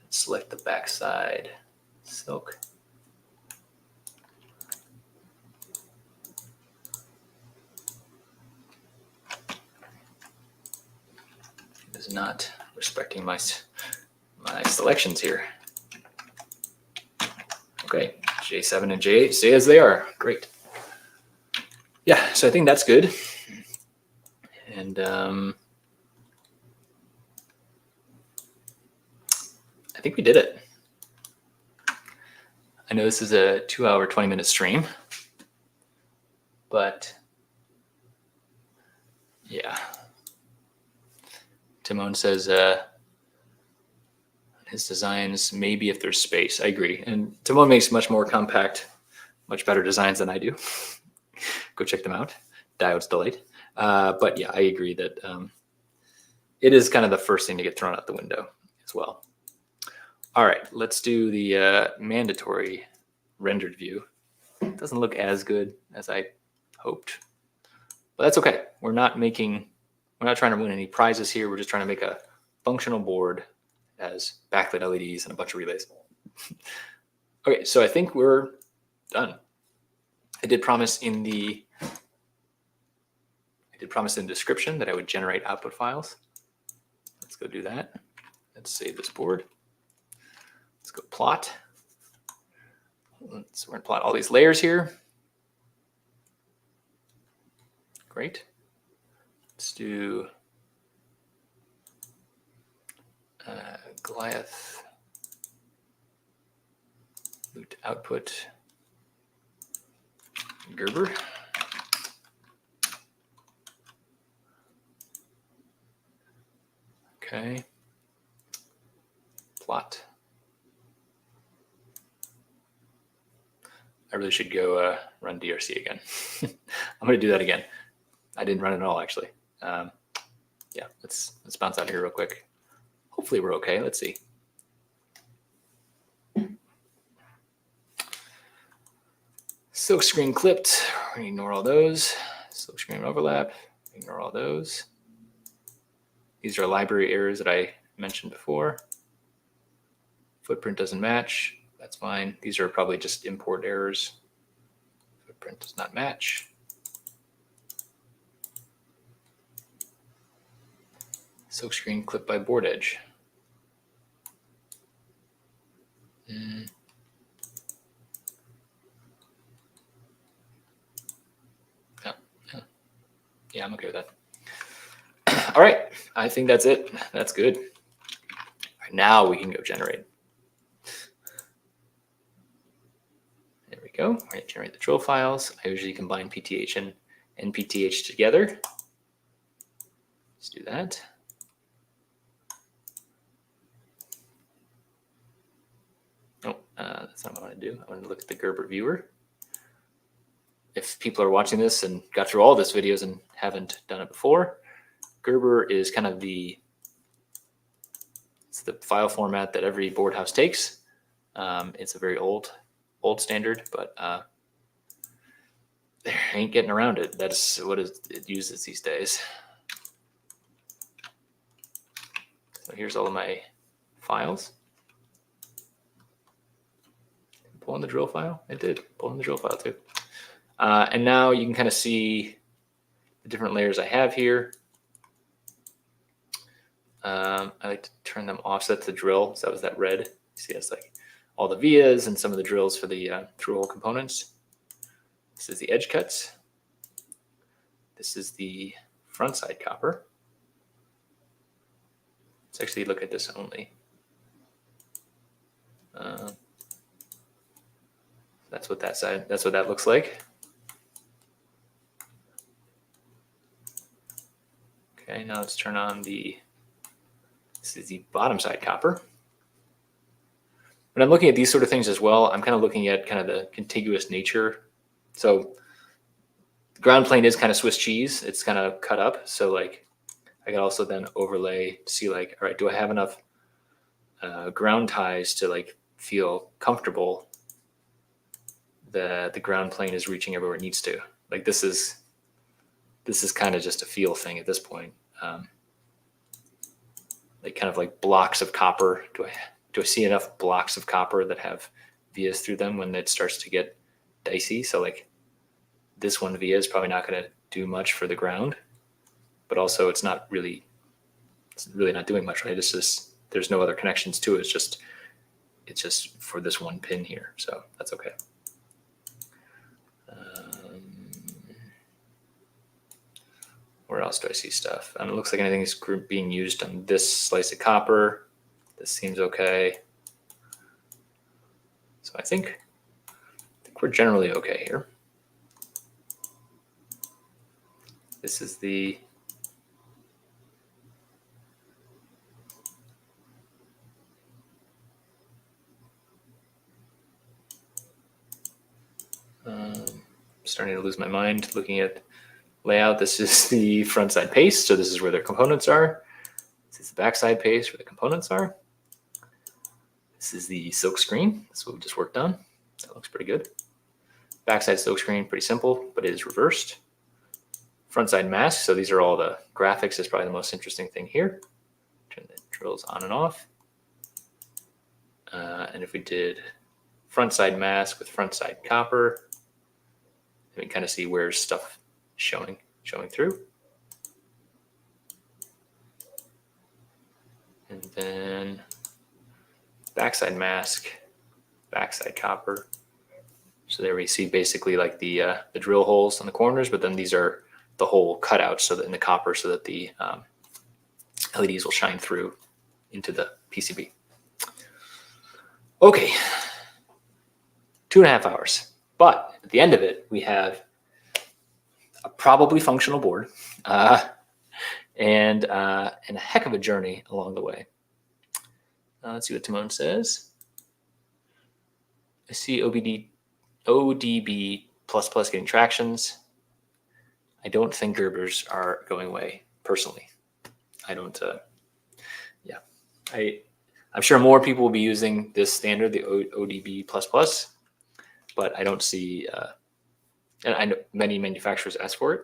Select the backside silk. It is not respecting my selections here. Okay, J7 and J8 stay as they are. Great. Yeah, so I think that's good. And I think we did it. I know this is a 2-hour, 20-minute stream, but yeah. Timon says his designs, maybe if there's space. I agree. And Timon makes much more compact, much better designs than I do. Go check them out. Diode's Delight. But yeah, I agree that it is kind of the first thing to get thrown out the window as well. All right, let's do the mandatory rendered view. It doesn't look as good as I hoped, but that's okay. We're not trying to win any prizes here. We're just trying to make a functional board that has backlit LEDs and a bunch of relays. Okay, so I think we're done. I did promise in the description that I would generate output files. Let's go do that. Let's save this board. Let's go plot. So we're going to plot all these layers here. Great. Let's do Goliath loot output Gerber. Okay. Plot. I really should go run DRC again. I'm going to do that again. I didn't run it at all, actually. Yeah, let's bounce out here real quick. Hopefully we're okay. Let's see. Silk screen clipped. We're going to ignore all those. Silk screen overlap. Ignore all those. These are library errors that I mentioned before. Footprint doesn't match. That's fine. These are probably just import errors. Footprint does not match. Silk screen clipped by board edge. Yeah, I'm okay with that. All right, I think that's it. That's good. All right, now we can go generate. There we go. We're going to generate the drill files. I usually combine PTH and NPTH together. Let's do that. Oh, that's not what I want to do. I want to look at the Gerber viewer. If people are watching this and got through all this videos and haven't done it before, Gerber is kind of it's the file format that every board house takes. It's a very old standard, but there ain't getting around it. That's what it uses these days. So here's all of my files. Pull in the drill file. It did pull in the drill file too. And now you can kind of see the different layers I have here. I like to turn them off. So that's the drill. So that was that red. You see, it's like all the vias and some of the drills for the through-hole components. This is the edge cuts. This is the front side copper. Let's actually look at this only. That's what that looks like. Okay, now let's turn on this is the bottom side copper. When I'm looking at these sort of things as well, I'm kind of looking at kind of the contiguous nature. So the ground plane is kind of Swiss cheese. It's kind of cut up. So like I can also then overlay to see like, all right, do I have enough ground ties to like feel comfortable that the ground plane is reaching everywhere it needs to? Like this is kind of just a feel thing at this point. Like kind of like blocks of copper. Do I see enough blocks of copper that have vias through them when it starts to get dicey? So like this one via is probably not going to do much for the ground, but also it's really not doing much, right? It's just, there's no other connections to it. It's just for this one pin here. So that's okay. Where else do I see stuff? It looks like anything is being used on this slice of copper. This seems okay. So I think we're generally okay here. This is the starting to lose my mind looking at layout. This is the front side paste, so this is where their components are. This is the backside paste where the components are. This is the silk screen. That's what we just worked on. That looks pretty good. Backside silk screen, pretty simple, but it is reversed. Front side mask, so these are all the graphics. Is probably the most interesting thing here. Turn the drills on and off. And if we did front side mask with front side copper, we can kind of see where's stuff showing through. And then backside mask, backside copper. So there we see basically like the drill holes on the corners, but then these are the hole cutouts so that in the copper so that the LEDs will shine through into the PCB. Okay, 2.5 hours. But at the end of it, we have a probably functional board and a heck of a journey along the way. Let's see what Timon says. I see ODB++ getting tractions. I don't think Gerbers are going away personally. I don't. Yeah, I'm sure more people will be using this standard, the ODB++, but I don't see. And I know many manufacturers ask for it.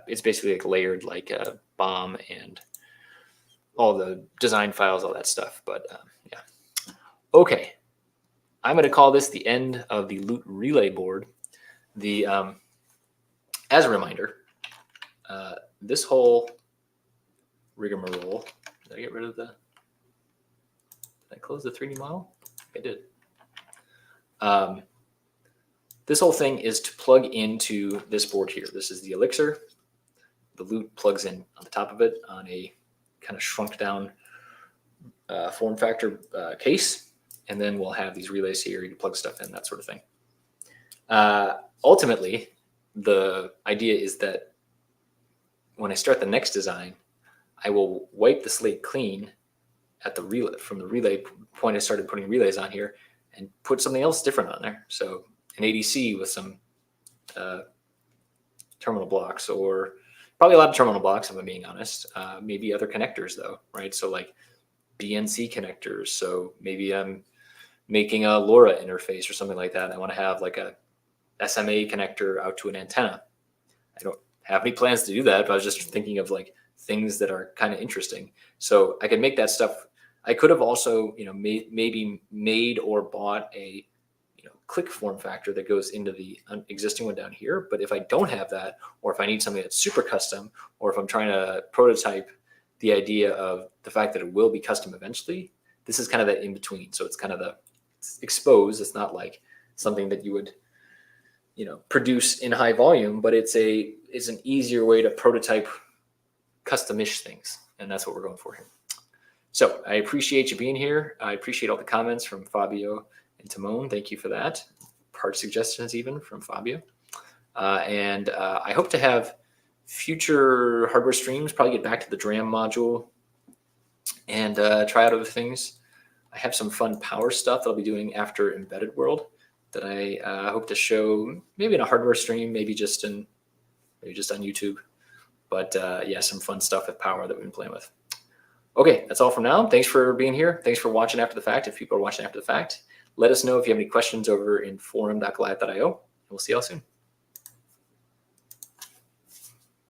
It's basically like layered like a BOM and all the design files, all that stuff. But yeah, okay. I'm going to call this the end of the Loot Relay board. The as a reminder, this whole rigmarole. Did I get rid of the? Did I close the 3D model? I did. This whole thing is to plug into this board here. This is the Elixir. The Loot plugs in on the top of it on a kind of shrunk down form factor case. And then we'll have these relays here. You can plug stuff in, that sort of thing. Ultimately, the idea is that when I start the next design, I will wipe the slate clean at the relay from the relay point I started putting relays on here and put something else different on there. So an ADC with some terminal blocks, or probably a lot of terminal blocks, if I'm being honest. Maybe other connectors though, right? So like BNC connectors. So maybe I'm making a LoRa interface or something like that. I want to have like a SMA connector out to an antenna. I don't have any plans to do that, but I was just thinking of like things that are kind of interesting. So I could make that stuff. I could have also, maybe made or bought a, click form factor that goes into the existing one down here. But if I don't have that, or if I need something that's super custom, or if I'm trying to prototype the idea of the fact that it will be custom eventually, this is kind of that in between. So it's kind of it's exposed. It's not like something that you would, produce in high volume, but it's an easier way to prototype custom-ish things. And that's what we're going for here. So I appreciate you being here. I appreciate all the comments from Fabio and Timon. Thank you for that. Part suggestions even from Fabio. And I hope to have future hardware streams, probably get back to the DRAM module and try out other things. I have some fun power stuff that I'll be doing after Embedded World that I hope to show maybe in a hardware stream, maybe just on YouTube. But yeah, some fun stuff with power that we've been playing with. Okay, that's all from now. Thanks for being here. Thanks for watching after the fact. If people are watching after the fact, let us know if you have any questions over in forum.goliath.io, and we'll see y'all soon.